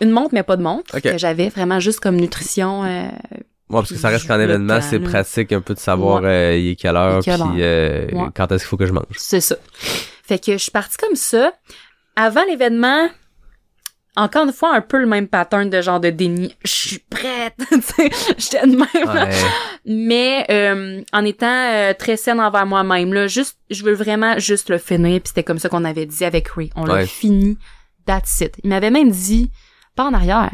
une montre, mais pas de montre, que j'avais vraiment juste comme nutrition. Parce que ça reste qu'en événement, c'est pratique un peu de savoir il est quelle heure, puis quand est-ce qu'il faut que je mange. C'est ça. Fait que je suis partie comme ça. Avant l'événement, encore une fois, un peu le même pattern de genre de déni. Je suis prête, tu sais, j'étais de même. Mais en étant très saine envers moi-même, là, juste, je veux vraiment juste le finir, puis c'était comme ça qu'on avait dit avec Ray. On l'a fini, that's it. Il m'avait même dit, pas en arrière.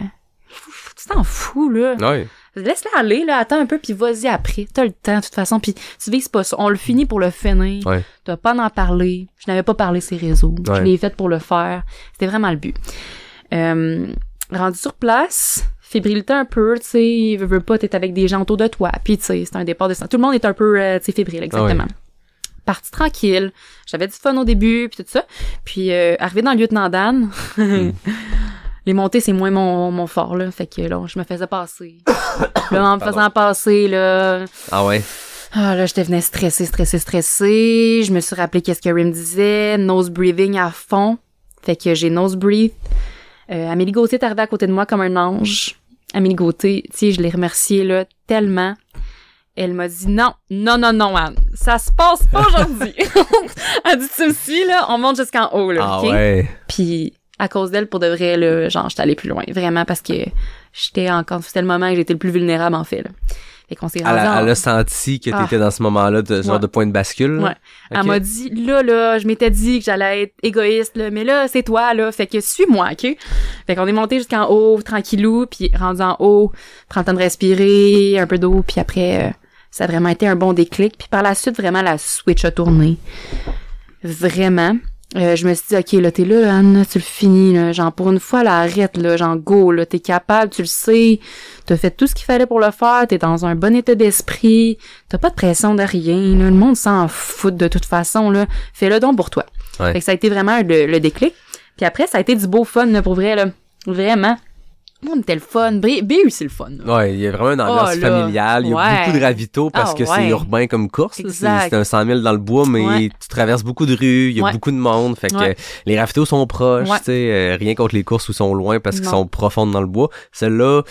Tu t'en fous, là. Ouais. Laisse-la aller, là, attends un peu, puis vas-y après. T'as le temps, de toute façon, puis tu vises pas ça. On le finit pour le finir. T'as pas d'en parler. Je n'avais pas parlé ces réseaux. Je l'ai fait pour le faire. C'était vraiment le but. Rendu sur place, fébrilité un peu, tu sais, veux pas, t'es avec des gens autour de toi. Puis, tu sais, c'est un départ de sang. Tout le monde est un peu, tu sais, fébrile, exactement. Partie tranquille. J'avais du fun au début, puis tout ça. Puis, arrivé dans le lieutenant Dan... Les montées, c'est moins mon fort, là. Fait que, là, je me faisais passer. Là, en me faisant passer, là... Ah ouais? Ah, là, je devenais stressée. Je me suis rappelé qu'est-ce que Ray me disait. Nose breathing à fond. Fait que j'ai nose breathe. Amélie Gauthier est arrivée à côté de moi comme un ange. Amélie Gauthier, tu sais, je l'ai remerciée, là, tellement. Elle m'a dit non, Anne. Ça se passe pas aujourd'hui. Elle dit, tu me suis, là, on monte jusqu'en haut, là. Ah okay? Ouais. Puis... à cause d'elle, pour de vrai, là, genre, j'étais allée plus loin. Vraiment, parce que c'était le moment que j'étais le plus vulnérable, en fait, là. Fait qu'on s'est rendu Elle a senti que t'étais dans ce moment-là de genre de point de bascule. Ouais. Okay. Elle m'a dit, là, je m'étais dit que j'allais être égoïste, là, mais là, c'est toi, là. Fait que suis-moi, OK? Fait qu'on est monté jusqu'en haut, tranquillou, puis rendu en haut, prends le temps de respirer, un peu d'eau, puis après, ça a vraiment été un bon déclic. Puis par la suite, vraiment, la switch a tourné. Vraiment. Je me suis dit, OK, là, t'es là, Anne, tu le finis, là. Genre, pour une fois, là, arrête, là. Genre, go, là. T'es capable, tu le sais. T'as fait tout ce qu'il fallait pour le faire. T'es dans un bon état d'esprit. T'as pas de pression de rien, là. Le monde s'en fout de toute façon, là. Fais-le donc pour toi. Ouais. Fait que ça a été vraiment le déclic. Puis après, ça a été du beau fun, là, pour vrai, là. Vraiment. On était le fun. BU, c'est le fun. Là. Ouais, il y a vraiment une ambiance familiale. Il y a beaucoup de ravitaux parce que c'est urbain comme course. C'est un 100 000 dans le bois, mais tu traverses beaucoup de rues. Il y a beaucoup de monde. Fait que les ravitaux sont proches. Tu sais, rien contre les courses où ils sont loin parce qu'ils sont profondes dans le bois. Celle-là,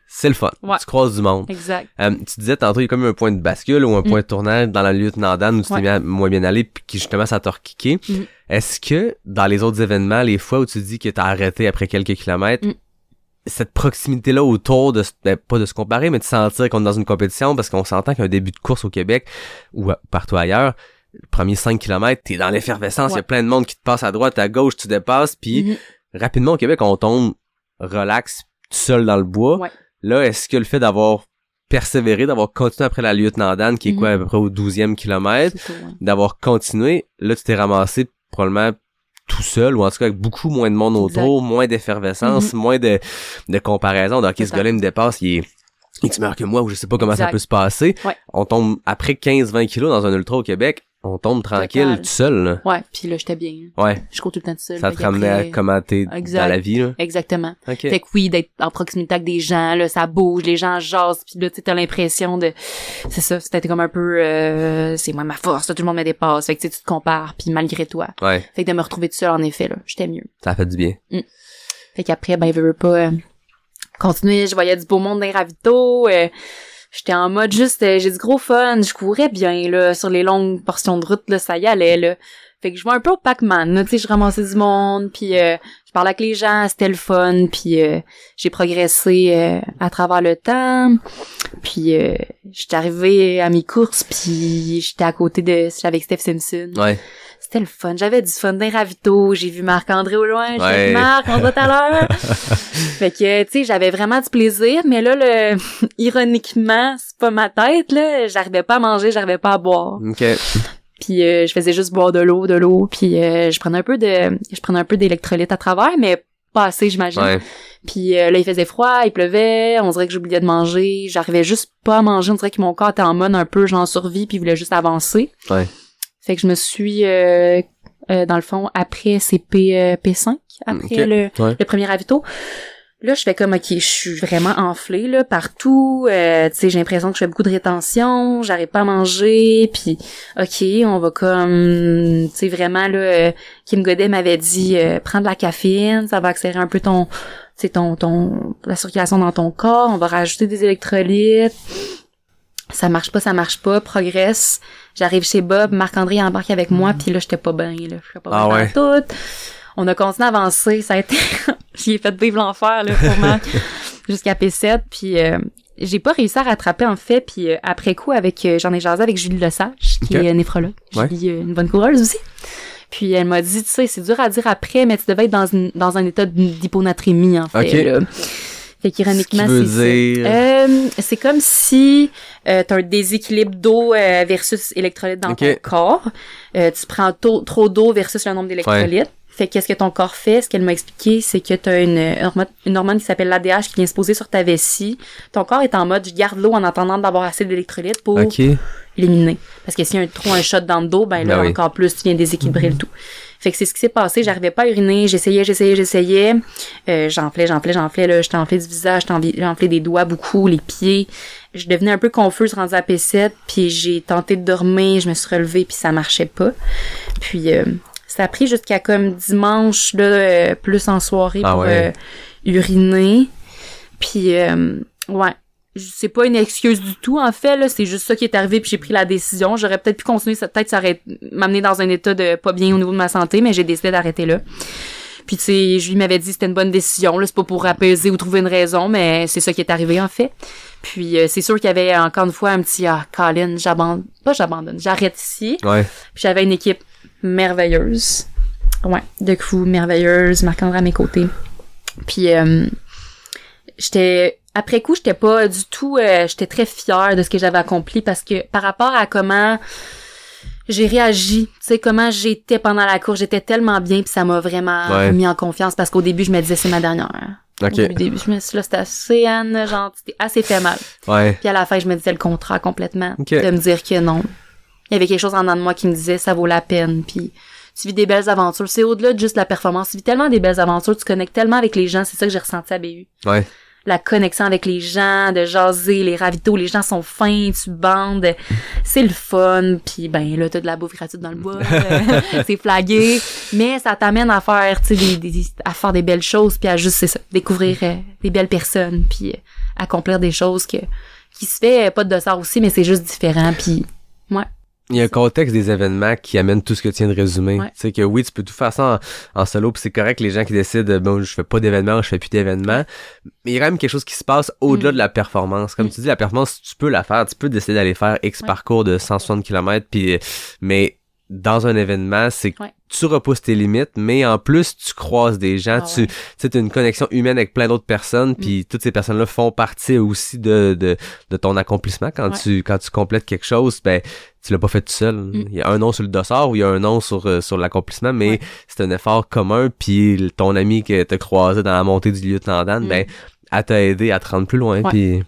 c'est le fun. Tu croises du monde. Exact. Tu disais tantôt, il y a comme un point de bascule ou un point de tournage dans la lieutenant Dan où tu t'es moins bien allé puis qui justement ça t'a rekické. Est-ce que dans les autres événements, les fois où tu dis que t'as arrêté après quelques kilomètres, cette proximité-là autour de, pas de se comparer, mais de sentir qu'on est dans une compétition, parce qu'on s'entend qu'un début de course au Québec, ou partout ailleurs, le premier 5 km, t'es dans l'effervescence, il y a plein de monde qui te passe à droite, à gauche, tu dépasses, puis rapidement au Québec, on tombe relax, tout seul dans le bois. Là, est-ce que le fait d'avoir persévéré, d'avoir continué après la lieutenant Dan, qui est quoi, à peu près au 12e kilomètre, d'avoir continué, là, tu t'es ramassé probablement tout seul, ou en tout cas avec beaucoup moins de monde autour, moins d'effervescence, moins de comparaison. Donc, ce gars-là me dépasse, il est X meilleur que moi, ou je sais pas comment ça peut se passer. On tombe après 15-20 kilos dans un ultra au Québec, on tombe tranquille, tout seul, là. Ouais, puis là, j'étais bien. Je cours tout le temps tout seul. Ça te ramenait à comment t'es dans la vie, là. Exactement. Fait que oui, d'être en proximité avec des gens, là, ça bouge, les gens jasent, puis là, tu sais, t'as l'impression de... C'est ça, c'était comme un peu... c'est moi ma force, là, tout le monde me dépasse. Fait que tu te compares, puis malgré toi. Fait que de me retrouver tout seul, en effet, là, j'étais mieux. Ça a fait du bien. Fait qu'après, ben, je veux pas continuer, je voyais du beau monde dans les ravitaux, j'étais en mode juste, j'ai du gros fun, je courais bien, là, sur les longues portions de route, là, ça y allait, là. Fait que je vois un peu au Pac-Man, là, tu sais, je ramassais du monde, puis je parlais avec les gens, c'était le fun, puis j'ai progressé à travers le temps, puis j'étais arrivée à mes courses, puis j'étais à côté j'étais avec Steph Simpson. C'était le fun. J'avais du fun d'un ravito. J'ai vu Marc-André au loin. J'ai vu Marc, on se voit tout à l'heure. Fait que, tu sais, j'avais vraiment du plaisir. Mais là, ironiquement, c'est pas ma tête, là. J'arrivais pas à manger, j'arrivais pas à boire. Puis je faisais juste boire de l'eau. Puis je prenais un peu d'électrolyte à travers, mais pas assez, j'imagine. Puis là, il faisait froid, il pleuvait. On dirait que j'oubliais de manger. J'arrivais juste pas à manger. On dirait que mon corps était en mode un peu genre survie, puis il voulait juste avancer. Fait que je me suis, dans le fond, après c'est P5, après le premier ravito. Là, je fais comme, OK, je suis vraiment enflée, là, partout. Tu sais, j'ai l'impression que je fais beaucoup de rétention, j'arrive pas à manger, puis OK, on va comme, tu sais, vraiment, là, Kim Godet m'avait dit, prends de la caféine, ça va accélérer un peu ton la circulation dans ton corps, on va rajouter des électrolytes. Ça marche pas, progresse. J'arrive chez Bob, Marc-André embarque avec moi, puis là, j'étais pas bien, là. Je pas bien dans tout. On a continué à avancer, ça a été... J'y ai fait vivre l'enfer, là, pour Marc, jusqu'à P7, puis j'ai pas réussi à rattraper, en fait, puis après coup, j'en ai jasé avec Julie Lesage, qui est néphrologue. Julie, une bonne coureuse aussi. Puis elle m'a dit, tu sais, c'est dur à dire après, mais tu devais être dans un état d'hyponatrémie, en fait, là. Fait qu'ironiquement, c'est comme si t'as un déséquilibre d'eau versus électrolytes dans ton corps. Tu prends trop d'eau versus le nombre d'électrolytes. Fait qu'est-ce que ton corps fait? Ce qu'elle m'a expliqué, c'est que t'as une hormone qui s'appelle l'ADH qui vient se poser sur ta vessie. Ton corps est en mode, je garde l'eau en attendant d'avoir assez d'électrolytes pour éliminer. Parce que s'il y a un shot dans le dos, ben là, encore plus, tu viens déséquilibrer le tout. Fait que c'est ce qui s'est passé. J'arrivais pas à uriner. J'essayais. J'enflais, là. J'étais enflé du visage, j'étais enflé des doigts beaucoup, les pieds. Je devenais un peu confuse rendue à P7, puis j'ai tenté de dormir, je me suis relevée, puis ça marchait pas. Puis ça a pris jusqu'à comme dimanche, là, plus en soirée pour uriner. Puis c'est pas une excuse du tout, en fait, là. C'est juste ça qui est arrivé, puis j'ai pris la décision. J'aurais peut-être pu continuer, peut-être ça aurait m'amené dans un état de pas bien au niveau de ma santé, mais j'ai décidé d'arrêter là. Puis tu sais, je lui m'avais dit que c'était une bonne décision, là, c'est pas pour apaiser ou trouver une raison, mais c'est ça qui est arrivé en fait. Puis c'est sûr qu'il y avait encore une fois un petit Colin, j'arrête ici. Ouais. Puis j'avais une équipe merveilleuse. Ouais, de crew merveilleuse, Marc-André à mes côtés. Puis après coup, j'étais pas du tout j'étais très fière de ce que j'avais accompli parce que par rapport à comment j'ai réagi, tu sais, comment j'étais pendant la course, j'étais tellement bien puis ça m'a vraiment mis en confiance parce qu'au début, je me disais c'est ma dernière. OK. Au début, je me suis dit là, c'était assez, Anne, genre, c'était assez fait mal. Ouais. Puis à la fin, je me disais le contraire complètement. OK. De me dire que non. Il y avait quelque chose en dedans de moi qui me disait ça vaut la peine puis tu vis des belles aventures. C'est au-delà de juste la performance. Tu vis tellement des belles aventures, tu connectes tellement avec les gens. C'est ça que j'ai ressenti à BU. Ouais. La connexion avec les gens, de jaser, les ravitaux, les gens sont fins, tu bandes, c'est le fun, puis ben là t'as de la bouffe gratuite dans le bois, c'est flagué, mais ça t'amène à faire, tu sais, à faire des belles choses, puis à juste c'est ça, découvrir des belles personnes, puis accomplir des choses qui se fait pas de dossard aussi, mais c'est juste différent, puis ouais. Il y a un contexte des événements qui amène tout ce que tu viens de résumer. Ouais. Tu sais que oui, tu peux tout faire ça en solo, puis c'est correct les gens qui décident bon, je fais pas d'événements, je fais plus d'événements. Mais il y a quand même quelque chose qui se passe au-delà de la performance. Comme tu dis, la performance, tu peux la faire, tu peux décider d'aller faire X parcours de 160 km, puis mais dans un événement, c'est que tu repousses tes limites, mais en plus, tu croises des gens, tu sais, t'as une connexion humaine avec plein d'autres personnes, puis toutes ces personnes-là font partie aussi de ton accomplissement. Quand tu complètes quelque chose, ben, tu l'as pas fait tout seul. Il y a un nom sur le dossard ou il y a un nom sur l'accomplissement, mais c'est un effort commun, puis ton ami que t'as croisé dans la montée du lieutenant Dan, ben, elle t'a aidé à te rendre plus loin, puis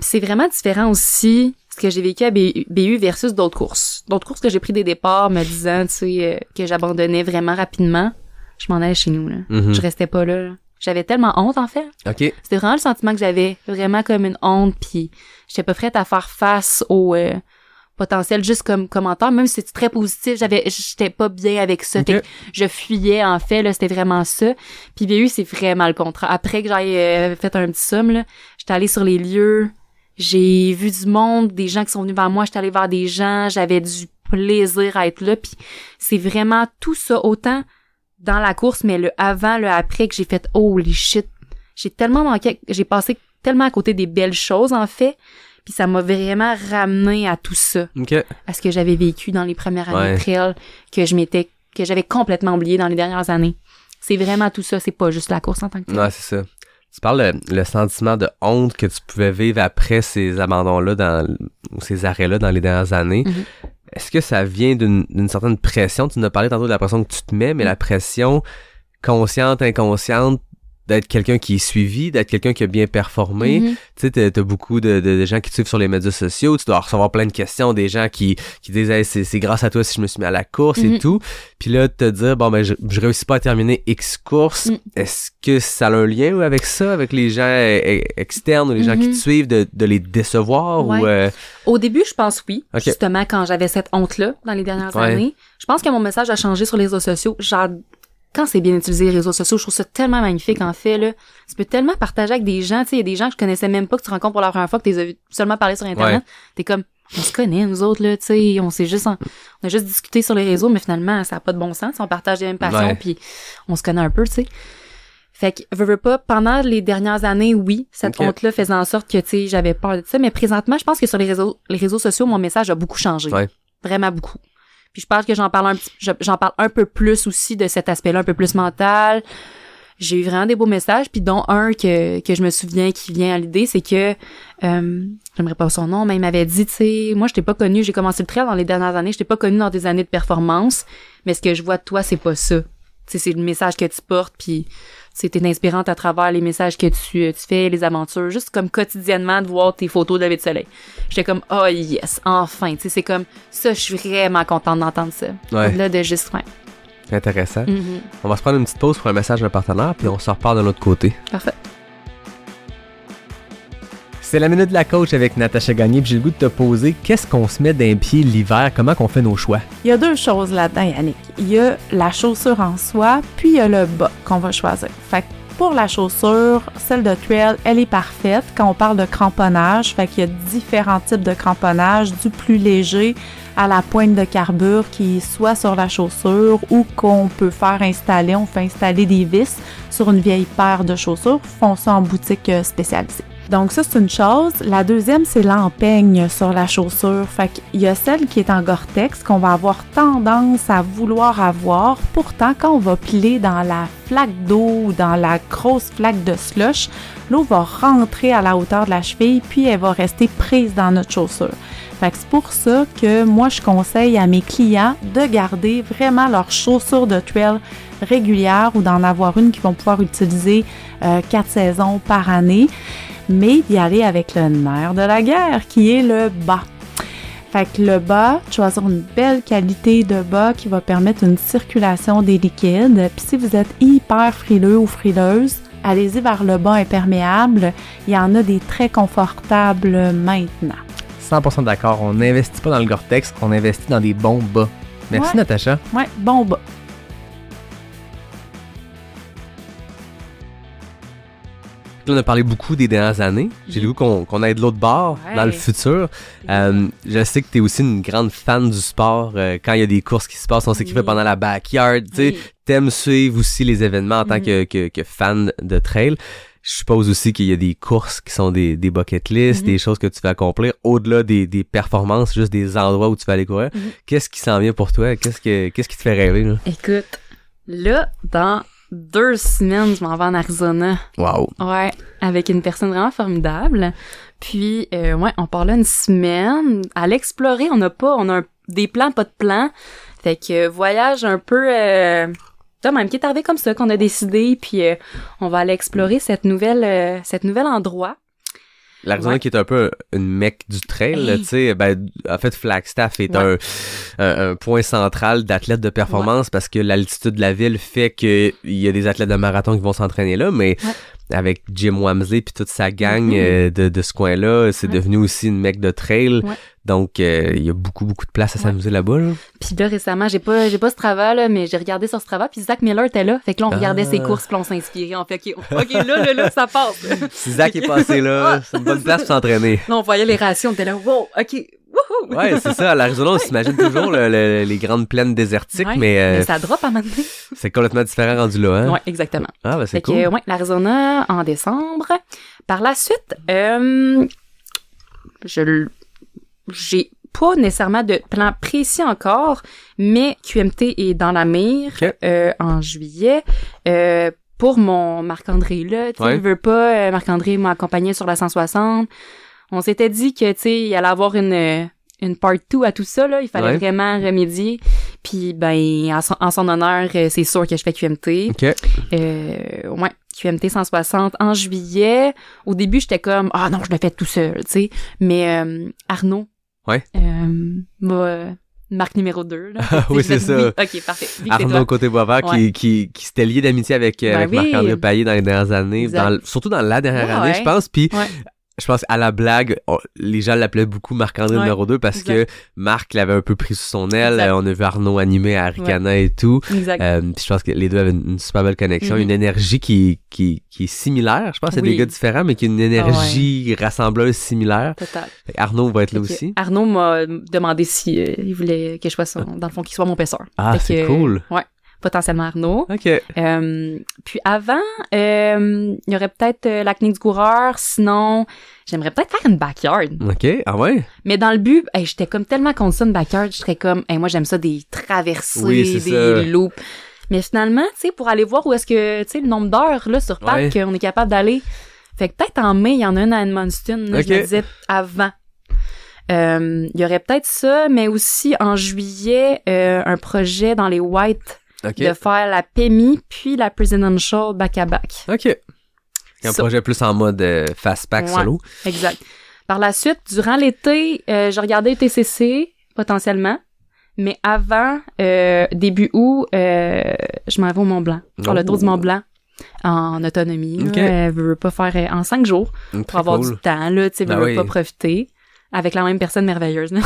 c'est vraiment différent aussi ce que j'ai vécu à BU versus d'autres courses. D'autres courses que j'ai pris des départs me disant, tu sais, que j'abandonnais vraiment rapidement. Je m'en allais chez nous, là. Je restais pas là. J'avais tellement honte, en fait. OK. C'était vraiment le sentiment que j'avais. Vraiment comme une honte, puis j'étais pas prête à faire face au potentiel juste comme commentaire, même si c'était très positif, j'étais pas bien avec ça. Okay. Je fuyais, en fait, là, c'était vraiment ça. Puis BU, c'est vraiment le contraire. Après que j'aille fait un petit somme, là, j'étais allée sur les lieux, j'ai vu du monde, des gens qui sont venus vers moi, j'étais allée vers des gens, j'avais du plaisir à être là, puis c'est vraiment tout ça, autant dans la course, mais le avant, le après, que j'ai fait « Holy shit! » J'ai tellement manqué, j'ai passé tellement à côté des belles choses, en fait, puis ça m'a vraiment ramené à tout ça. OK. À ce que j'avais vécu dans les premières années de trail, que j'avais complètement oublié dans les dernières années. C'est vraiment tout ça, c'est pas juste la course en tant que telle. Ouais, c'est ça. Tu parles le sentiment de honte que tu pouvais vivre après ces abandons-là, ou ces arrêts-là dans les dernières années. Est-ce que ça vient d'une certaine pression? Tu nous as parlé tantôt de la pression que tu te mets, mais la pression consciente, inconsciente, d'être quelqu'un qui est suivi, d'être quelqu'un qui a bien performé. Tu sais, t'as beaucoup de gens qui te suivent sur les médias sociaux, tu dois recevoir plein de questions, des gens qui disent hey, c'est grâce à toi si je me suis mis à la course et tout. Puis là, te dire bon ben je réussis pas à terminer X course, est-ce que ça a un lien avec ça, avec les gens externes ou les gens qui te suivent, de les décevoir ou Au début, je pense oui. Okay. Justement, quand j'avais cette honte-là dans les dernières années, je pense que mon message a changé sur les réseaux sociaux. Genre, quand c'est bien utilisé, les réseaux sociaux, je trouve ça tellement magnifique, en fait, là. Tu peux tellement partager avec des gens, tu sais, il y a des gens que je connaissais même pas, que tu rencontres pour la première fois, que tu les as vu seulement parler sur Internet. T'es comme, on se connaît, nous autres, là, tu sais, on a juste discuté sur les réseaux, mais finalement, ça a pas de bon sens. On partage les mêmes passions, puis on se connaît un peu, tu sais. Fait que, veux pas, pendant les dernières années, oui, cette honte-là faisait en sorte que, tu sais, j'avais peur de ça, mais présentement, je pense que sur les réseaux sociaux, mon message a beaucoup changé. Vraiment beaucoup. Puis je pense que j'en parle un peu plus aussi de cet aspect-là, un peu plus mental. J'ai eu vraiment des beaux messages, puis dont un que je me souviens qui vient à l'idée, c'est que j'aimerais pas son nom, mais il m'avait dit, tu sais, moi je t'ai pas connu, j'ai commencé le trail dans les dernières années, je t'ai pas connu dans des années de performance, mais ce que je vois de toi, c'est pas ça. Tu sais, c'est le message que tu portes, puis t'es inspirante à travers les messages que tu fais, les aventures, juste comme quotidiennement de voir tes photos de lever de soleil. J'étais comme oh yes, enfin, tu sais, c'est comme ça, je suis vraiment contente d'entendre ça. Au-delà de juste C'est intéressant. On va se prendre une petite pause pour un message d'un partenaire, puis on s'en reparle de l'autre côté. Parfait. C'est la minute de la coach avec Natacha Gagné, puis j'ai le goût de te poser qu'est-ce qu'on se met d'un pied l'hiver, comment qu'on fait nos choix? Il y a deux choses là-dedans, Yannick. Il y a la chaussure en soi, puis il y a le bas qu'on va choisir. Fait que Pour la chaussure, celle de trail, elle est parfaite quand on parle de cramponnage. Fait qu'il y a différents types de cramponnage, du plus léger à la pointe de carbure qui est soit sur la chaussure ou qu'on peut faire installer. On fait installer des vis sur une vieille paire de chaussures. Font ça en boutique spécialisée. Donc ça, c'est une chose. La deuxième, c'est l'empeigne sur la chaussure. Fait qu'il y a celle qui est en Gore-Tex qu'on va avoir tendance à vouloir avoir. Pourtant, quand on va piler dans la flaque d'eau ou dans la grosse flaque de slush, l'eau va rentrer à la hauteur de la cheville puis elle va rester prise dans notre chaussure. Fait que c'est pour ça que moi, je conseille à mes clients de garder vraiment leurs chaussures de trail régulières ou d'en avoir une qu'ils vont pouvoir utiliser 4 saisons par année, mais d'y aller avec le nerf de la guerre qui est le bas. Fait que le bas, choisir une belle qualité de bas qui va permettre une circulation des liquides. Puis si vous êtes hyper frileux ou frileuse, allez-y vers le bas imperméable. Il y en a des très confortables maintenant. 100% d'accord. On n'investit pas dans le Gore-Tex, on investit dans des bons bas. Merci, Ouais. Natacha. Ouais, bon bas. Là, on a parlé beaucoup des dernières années. J'ai le goût qu'on aille de l'autre bord Ouais. dans le futur. Je sais que tu es aussi une grande fan du sport. Quand il y a des courses qui se passent, on sait qu'il fait pendant la backyard. Tu sais, Oui. t'aimes suivre aussi les événements en tant que fan de trail. Je suppose aussi qu'il y a des courses qui sont des bucket lists, des choses que tu vas accomplir au-delà des performances, juste des endroits où tu vas aller courir. Qu'est-ce qui s'en vient pour toi? Qu'est-ce qui te fait rêver, là? Écoute, là, dans 2 semaines, je m'en vais en Arizona. Wow! Ouais, avec une personne vraiment formidable. Puis, ouais, on part là une semaine. À l'explorer, on a des plans, pas de plans. Fait que voyage un peu... même qui est arrivé comme ça, qu'on a décidé, puis on va aller explorer cet nouvel endroit. L'Arizona Ouais. qui est un peu une mecque du trail, là, Hey. tu sais, en fait, Flagstaff est Ouais. un point central d'athlètes de performance parce que l'altitude de la ville fait que il y a des athlètes de marathon qui vont s'entraîner là, mais avec Jim Wamsley puis toute sa gang de ce coin-là, c'est devenu aussi une mecque de trail. Ouais. Donc, il y a beaucoup de place à s'amuser là-bas, là. Puis là, récemment, j'ai pas Strava, là, mais j'ai regardé sur Strava, puis Zach Miller était là. Fait que là, on regardait ses courses, puis on s'inspirait. On fait, OK, là, ça passe. Si Zach est passé là, c'est une bonne place pour s'entraîner. Là, on voyait les rations, on était là, wow, OK, wouhou! Ouais, c'est ça. À l'Arizona, on s'imagine toujours les grandes plaines désertiques, Ouais, mais ça drop à un moment donné. c'est complètement différent rendu là, hein? Ouais, exactement. Ah, ben c'est Fait cool. que, ouais, l'Arizona en décembre. Par la suite, j'ai pas nécessairement de plan précis encore, mais QMT est dans la mire Ok. en juillet. Pour mon Marc-André, là, tu sais, Ouais. il veut pas, Marc-André m'a accompagné sur la 160. On s'était dit que, tu sais, il allait avoir une part 2 à tout ça, là. Il fallait Ouais. vraiment remédier. Puis, ben, en son honneur, c'est sûr que je fais QMT. OK. Ouais, QMT 160 en juillet. Au début, j'étais comme, ah non, je le fais tout seul, tu sais. Mais Arnaud, Ouais. marque numéro 2. Là. Oui, Je me c'est dis, ça. oui, OK, parfait. Vive tes Arnaud doigts. Côté-Boisvert Ouais. qui s'était lié d'amitié avec Ben oui. Marc-André Paillé dans les dernières années, Exact. surtout dans la dernière année, Ouais. je pense. Puis Ouais. je pense à la blague, les gens l'appelaient beaucoup Marc-André Ouais. numéro 2 parce Exact. que Marc l'avait un peu pris sous son aile. Exact. On a vu Arnaud animer à Aricana et tout. Exact. Puis je pense que les deux avaient une super belle connexion, Mhm. une énergie qui est similaire. Je pense que c'est Oui. des gars différents, mais qui a une énergie rassembleuse similaire. Total. Fait que Arnaud va être là Fait que aussi. Arnaud m'a demandé si il voulait que je sois dans le fond, qu'il soit mon pêcheur. Ah, Fait c'est que, cool. Ouais, potentiellement Arnaud. OK. Puis avant, il y aurait peut-être la clinique du coureur. Sinon, j'aimerais peut-être faire une backyard. OK. Ah ouais? Mais dans le but, j'étais comme tellement contre ça, une backyard. Je serais comme, moi, j'aime ça des traversées, Oui, c'est ça. des loops. Mais finalement, tu sais, pour aller voir où est-ce que, tu sais, le nombre d'heures, là, sur pack, Ouais. qu'on est capable d'aller. Fait que peut-être en mai, il y en a une à Edmundston, là, Ok. je me disais avant. Il y aurait peut-être ça, mais aussi en juillet, un projet dans les Whites OK. de faire la PEMI puis la Presidential back-à-back. OK. Un Ça. projet plus en mode fast-pack Ouais. solo. Exact. Par la suite, durant l'été, je regardais UTCC, potentiellement. Mais avant, début août, je m'en vais au Mont-Blanc. Faire le tour du Mont-Blanc en autonomie. Ok. Je veux pas faire en 5 jours pour Très avoir cool. du temps, là, tu sais, Ben veux oui. pas profiter. Avec la même personne merveilleuse, là.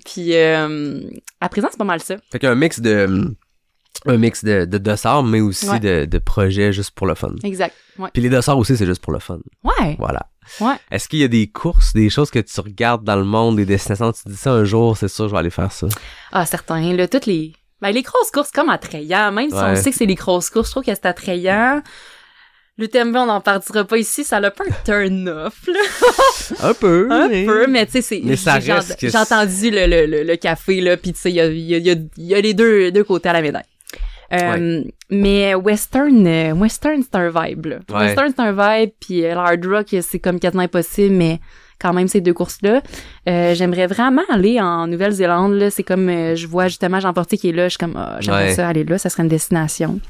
Puis, à présent, c'est pas mal ça. Fait qu'un mix de un mix de dossards, mais aussi Ouais. de projets juste pour le fun. Exact. Ouais. Puis les dossards aussi, c'est juste pour le fun. Ouais. Voilà. Ouais. Est-ce qu'il y a des courses, des choses que tu regardes dans le monde, des destinations, tu te dis ça un jour, c'est sûr, je vais aller faire ça. Ah, certains, là, toutes les grosses courses comme attrayant, même si on Ouais. sait que c'est les grosses courses, je trouve que c'est attrayant. L'UTMB, on n'en partira pas ici, ça l'a pas un turn-off, là. Un peu. Un peu, mais tu sais, c'est, Mais ça reste que j'ai entendu le café, là, pis tu sais, il y a les deux côtés à la médaille. Mais Western, c'est un vibe, là. Ouais. Western, c'est un vibe, puis l'Hard Rock, c'est comme quasiment impossible, mais quand même, ces deux courses-là. J'aimerais vraiment aller en Nouvelle-Zélande, là. C'est comme, je vois justement Jean Portier qui est là, je suis comme, j'aimerais ça aller là, ça serait une destination.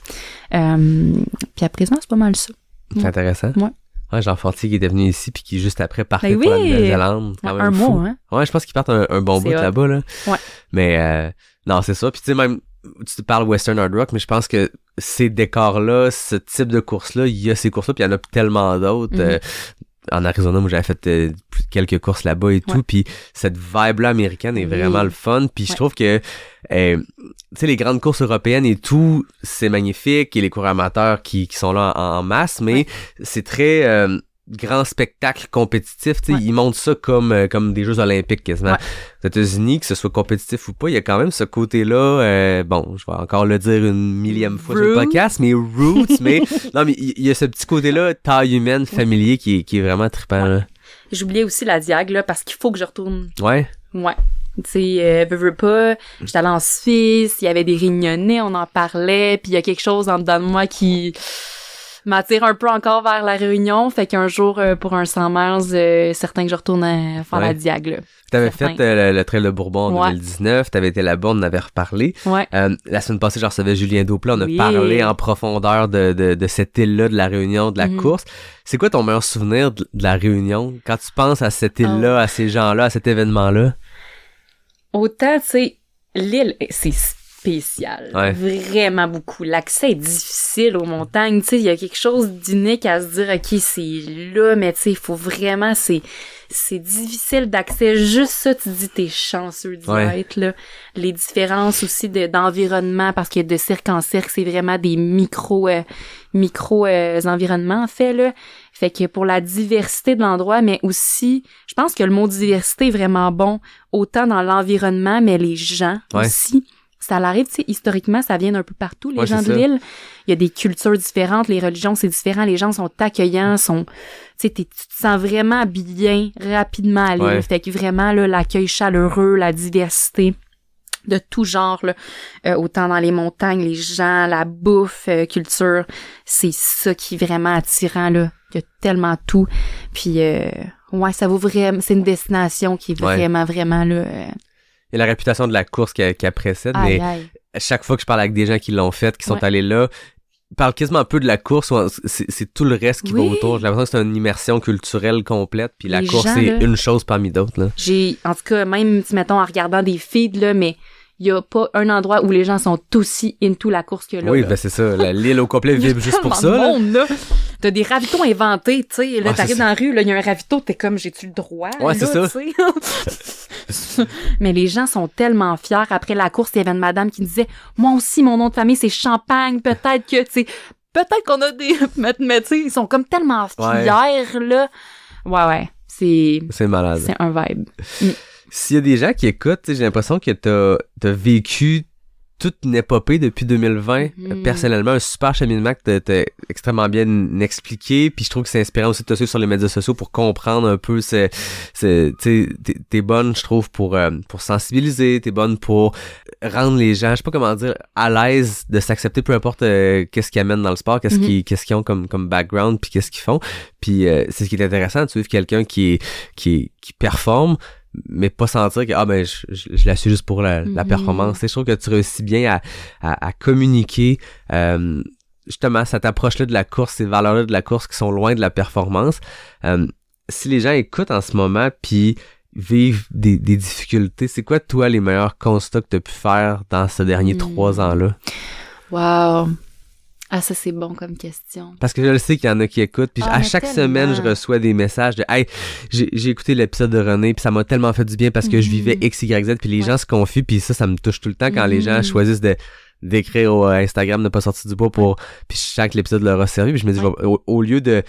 Puis à présent, c'est pas mal ça. C'est intéressant. Ouais. Ouais, Jean Fortier qui était venu ici puis qui juste après partait Ben pour la oui. Nouvelle-Zélande. Quand même Un fou. mois, hein. Ouais, je pense qu'ils partent un bon C'est bout hot. là-bas, là. Ouais. Mais non, c'est ça. Puis tu sais, même, tu te parles Western Hard Rock, mais je pense que ces décors-là, ce type de course-là, il y a ces courses-là, puis il y en a tellement d'autres. Mhm. En Arizona, moi, j'avais fait quelques courses là-bas et tout, puis cette vibe-là américaine est vraiment le fun. Puis je trouve que, tu sais, les grandes courses européennes et tout, c'est magnifique, et les coureurs amateurs qui sont là en masse, mais c'est très grand spectacle compétitif. Tu sais, ils montrent ça comme des Jeux olympiques quasiment. Ouais. Aux États-Unis, que ce soit compétitif ou pas, il y a quand même ce côté-là, bon, je vais encore le dire une millième fois sur le Roots. podcast, mais roots, mais non, mais il y a ce petit côté-là, taille humaine, familier, qui est vraiment trippant, là. J'oubliais aussi la Diag, là, parce qu'il faut que je retourne. Ouais. Ouais. Tu sais, veux pas, j'étais allée en Suisse, il y avait des réunionnais, on en parlait, puis il y a quelque chose en dedans de moi qui m'attire un peu encore vers la Réunion, fait qu'un jour, pour un 100 miles, certain que je retourne faire la Diag, là. T'avais Certain. fait le Trail de Bourbon en Ouais. 2019, t'avais été là-bas, on en avait reparlé. Ouais. La semaine passée, je recevais Julien Dauplat, on a Oui. parlé en profondeur de cette île-là, de la Réunion, de la course. C'est quoi ton meilleur souvenir de la Réunion? Quand tu penses à cette île-là, à ces gens-là, à cet événement-là? Autant, tu sais, l'île, c'est spécial. Ouais. Vraiment beaucoup. L'accès est difficile aux montagnes. Tu sais, il y a quelque chose d'unique à se dire, OK, c'est là, mais tu sais, il faut vraiment, c'est difficile d'accès. Juste ça, tu te dis, t'es chanceux d'y être, là. Les différences aussi d'environnement, parce que de cirque en cirque, c'est vraiment des micro environnements, en fait, là. Fait que pour la diversité de l'endroit, mais aussi, je pense que le mot diversité est vraiment bon, autant dans l'environnement, mais les gens aussi. Ça l'arrive, tu sais, historiquement, ça vient d'un peu partout, les gens de l'île. Il y a des cultures différentes, les religions, c'est différent, les gens sont accueillants, tu sais, tu te sens vraiment bien rapidement à l'île. Ouais. Fait que vraiment, là, l'accueil chaleureux, la diversité de tout genre, là, autant dans les montagnes, les gens, la bouffe, culture, c'est ça qui est vraiment attirant, là. Il y a tellement tout. Puis, ouais, ça vaut vraiment, c'est une destination qui est vraiment, vraiment, là, Il y a la réputation de la course qui précède, aïe, mais aïe. à chaque fois que je parle avec des gens qui l'ont fait, qui sont allés là, ils parlent quasiment un peu de la course, c'est tout le reste qui va autour. J'ai l'impression que c'est une immersion culturelle complète, puis la Les course, gens, c'est là, une chose parmi d'autres, là. En tout cas, même, mettons, en regardant des feeds, là, mais il y a pas un endroit où les gens sont aussi into la course que là. Oui, là. ben c'est ça. L'île au complet vibre juste pour ça, tellement là. de monde, là. T'as des ravitons inventés, tu sais. Là, Ah, t'arrives c'est dans la rue, là, il y a un ravito, t'es comme, j'ai-tu le droit? Ouais, là, c'est ça. tu sais? Mais les gens sont tellement fiers. Après la course, il y avait une madame qui me disait, moi aussi, mon nom de famille, c'est Champagne. Peut-être que, tu sais, peut-être qu'on a des, mais tu sais, ils sont comme tellement fiers, là. Ouais. C'est malade. C'est un vibe. S'il y a des gens qui écoutent, tu sais, j'ai l'impression que t'as vécu toute une épopée depuis 2020. Personnellement, un super cheminement que t'as extrêmement bien expliqué, puis je trouve que c'est inspirant aussi de te suivre sur les médias sociaux pour comprendre un peu, tu sais, t'es bonne, je trouve, pour sensibiliser, t'es bonne pour rendre les gens, je sais pas comment dire, à l'aise de s'accepter, peu importe qu'est-ce qu'ils amènent dans le sport, qu'est-ce qu'ils ont comme background, puis qu'est-ce qu'ils font. Puis c'est ce qui est intéressant de suivre quelqu'un qui performe, mais pas sentir que je la suis juste pour la performance. Je trouve que tu réussis bien à communiquer justement cette approche-là de la course, ces valeurs-là de la course qui sont loin de la performance. Si les gens écoutent en ce moment puis vivent des difficultés, c'est quoi toi les meilleurs constats que tu as pu faire dans ces derniers 3 ans-là? Wow. Ah, ça, c'est bon comme question. Parce que je le sais qu'il y en a qui écoutent, puis à chaque semaine, je reçois des messages de « Hey, j'ai écouté l'épisode de René, puis ça m'a tellement fait du bien parce que je vivais X, Y, Z, puis les gens se confient, puis ça me touche tout le temps quand les gens choisissent de d'écrire au Instagram de Pas sorti du bois pour puis je sens que l'épisode leur a servi puis je me dis au lieu de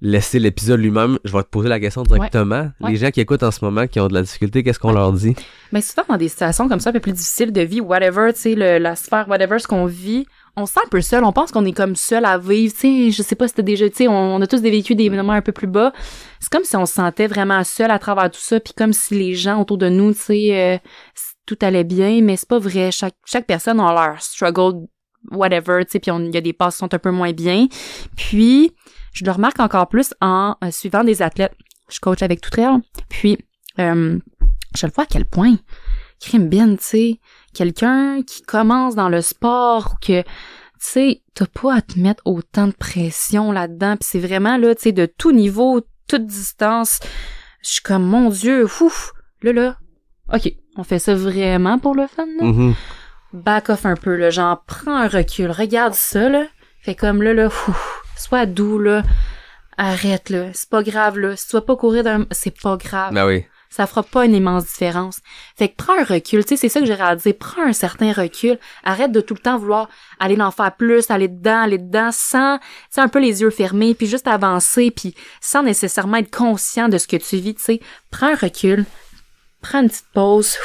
laisser l'épisode lui-même, je vais te poser la question directement. Les gens qui écoutent en ce moment qui ont de la difficulté, qu'est-ce qu'on leur dit? Mais souvent dans des situations comme ça un peu plus difficiles de vie, whatever, tu sais, la sphère, whatever, ce qu'on vit, on se sent un peu seul, on pense qu'on est comme seul à vivre, tu sais, je sais pas si t'as déjà, tu sais, on a tous vécu des moments un peu plus bas. C'est comme si on se sentait vraiment seul à travers tout ça, puis comme si les gens autour de nous, tu sais, tout allait bien, mais c'est pas vrai. Chaque personne a leur struggle, whatever, tu sais, puis il y a des passes qui sont un peu moins bien. Puis, je le remarque encore plus en suivant des athlètes. Je coach avec Tout-Trail, puis je le vois à quel point crime bien, tu sais, quelqu'un qui commence dans le sport ou que, tu sais, t'as pas à te mettre autant de pression là-dedans, puis c'est vraiment, là, tu sais, de tout niveau, toute distance, je suis comme, mon Dieu, ouf, là, OK, on fait ça vraiment pour le fun, là? Mm-hmm. Back off un peu, là, genre, prends un recul, regarde ça, là, fait comme là, sois doux, là, arrête, là, c'est pas grave, là, si tu vas pas courir c'est pas grave. Ben oui. Ça fera pas une immense différence. Fait que prends un recul, tu sais, c'est ça que j'aurais à dire, prends un certain recul, arrête de tout le temps vouloir aller en faire plus, aller dedans, sans, tu sais, un peu les yeux fermés, puis juste avancer, puis sans nécessairement être conscient de ce que tu vis, tu sais. Prends un recul, prends une petite pause,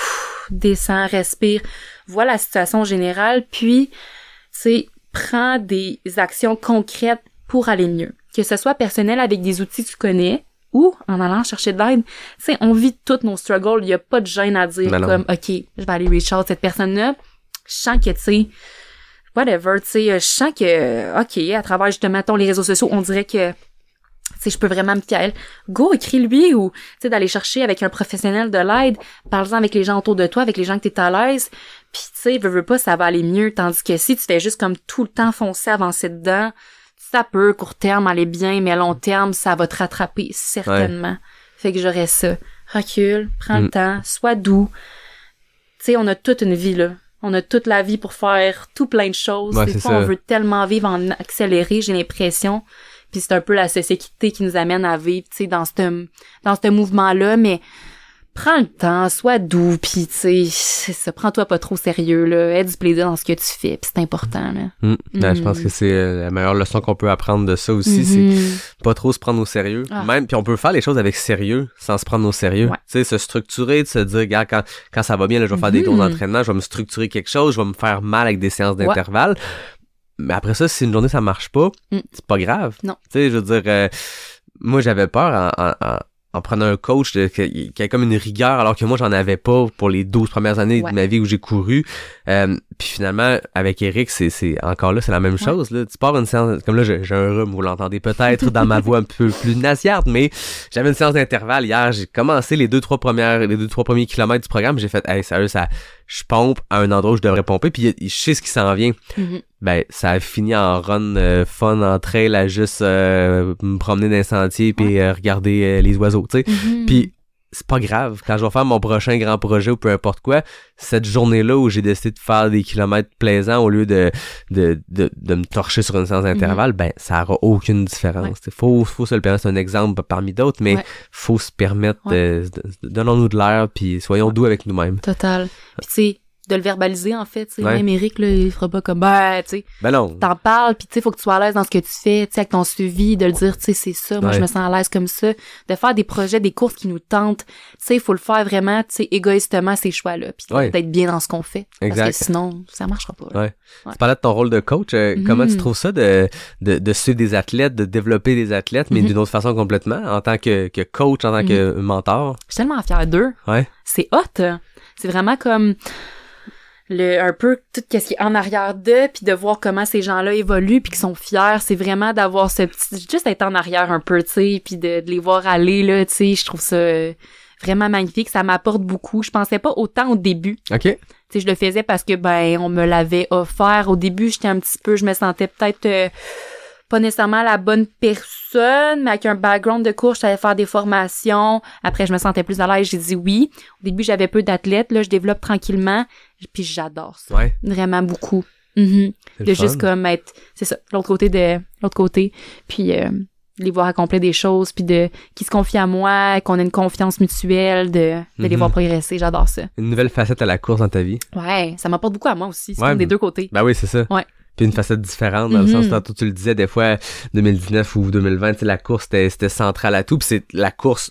descends, respire, vois la situation générale, puis, tu sais, prends des actions concrètes pour aller mieux. Que ce soit personnel avec des outils que tu connais, ou en allant chercher de l'aide. Tu sais, on vit tous nos struggles, il y a pas de gêne à dire comme, OK, je vais aller reach out cette personne-là. Je sens que, tu sais, whatever, tu sais, je sens que, OK, à travers justement les réseaux sociaux, on dirait que, tu sais, je peux vraiment me fier. Go, écris-lui ou, tu sais, d'aller chercher avec un professionnel de l'aide, parle-en avec les gens autour de toi, avec les gens que t'es à l'aise. Puis, tu sais, veux pas, ça va aller mieux. Tandis que si tu fais juste comme tout le temps foncer, avancer dedans, ça peut, court terme, aller bien, mais à long terme, ça va te rattraper, certainement. Ouais. Fait que j'aurais ça. Recule, prends le temps, sois doux. Tu sais, on a toute une vie, là. On a toute la vie pour faire tout plein de choses. Ouais, des fois, on veut tellement vivre en accéléré, j'ai l'impression. Puis c'est un peu la société qui nous amène à vivre, tu sais, dans ce mouvement-là, mais prends le temps, sois doux, pis tu sais, c'est ça, prends-toi pas trop sérieux, là, aie du plaisir dans ce que tu fais, pis c'est important, là. Je pense que c'est la meilleure leçon qu'on peut apprendre de ça aussi, c'est pas trop se prendre au sérieux. Même, puis on peut faire les choses avec sérieux, sans se prendre au sérieux. Tu sais, se structurer, de se dire, regarde, quand ça va bien, là, je vais faire des gros entraînements, je vais me structurer quelque chose, je vais me faire mal avec des séances d'intervalle. Mais après ça, si une journée ça marche pas, c'est pas grave. Non. Tu sais, je veux dire, moi j'avais peur en prenant un coach qui a comme une rigueur alors que moi j'en avais pas pour les 12 premières années de ma vie où j'ai couru. Puis finalement avec Eric c'est encore là c'est la même chose là. Tu pars une séance comme là j'ai un rhume, vous l'entendez peut-être dans ma voix un peu plus nasillarde, mais j'avais une séance d'intervalle hier, j'ai commencé les deux trois premiers kilomètres du programme, j'ai fait hey sérieux ça je pompe à un endroit où je devrais pomper puis je sais ce qui s'en vient. Ben ça a fini en run fun en trail à juste me promener dans les sentiers puis regarder les oiseaux, tu sais. Puis c'est pas grave quand je vais faire mon prochain grand projet ou peu importe quoi, cette journée-là où j'ai décidé de faire des kilomètres plaisants au lieu de me torcher sur une séance d'intervalle, ben ça aura aucune différence. Faut se le permettre, c'est un exemple parmi d'autres, mais faut se permettre donnons-nous de l'air puis soyons doux avec nous-mêmes. Total. Puis tu sais de le verbaliser en fait, tu sais, même Eric là, il fera pas comme tu sais. Ben non. T'en parles puis tu sais faut que tu sois à l'aise dans ce que tu fais, tu sais avec ton suivi, de le dire, tu sais c'est ça, moi je me sens à l'aise comme ça, de faire des projets, des courses qui nous tentent, tu sais il faut le faire vraiment, tu sais égoïstement ces choix-là, puis d'être bien dans ce qu'on fait, parce que sinon ça marchera pas. Tu parlais de ton rôle de coach, comment tu trouves ça de suivre des athlètes, de développer des athlètes, mais d'une autre façon complètement, en tant que coach, en tant que mentor? Je suis tellement fière d'eux. C'est hot. C'est vraiment comme un peu tout ce qui est en arrière d'eux, puis de voir comment ces gens-là évoluent puis qu'ils sont fiers, c'est vraiment d'avoir ce petit juste être en arrière un peu, tu sais, puis de les voir aller là, tu sais, je trouve ça vraiment magnifique, ça m'apporte beaucoup. Je pensais pas autant au début. OK. Tu sais, je le faisais parce que on me l'avait offert. Au début, j'étais un petit peu, je me sentais peut-être pas nécessairement la bonne personne, mais avec un background de cours, je savais faire des formations. Après, je me sentais plus à l'aise, j'ai dit oui. Au début, j'avais peu d'athlètes, là, je développe tranquillement, puis j'adore ça. Vraiment beaucoup. De juste comme être, c'est ça, l'autre côté. Puis les voir accomplir des choses, puis qui se confient à moi, qu'on ait une confiance mutuelle, de les voir progresser. J'adore ça. Une nouvelle facette à la course dans ta vie. Ouais, ça m'apporte beaucoup à moi aussi. C'est Ouais, comme des deux côtés. Ben oui, c'est ça. Ouais. Puis une facette différente, dans le sens, tantôt tu le disais, des fois, 2019 ou 2020, tu sais, la course, c'était central à tout, puis c'est la course,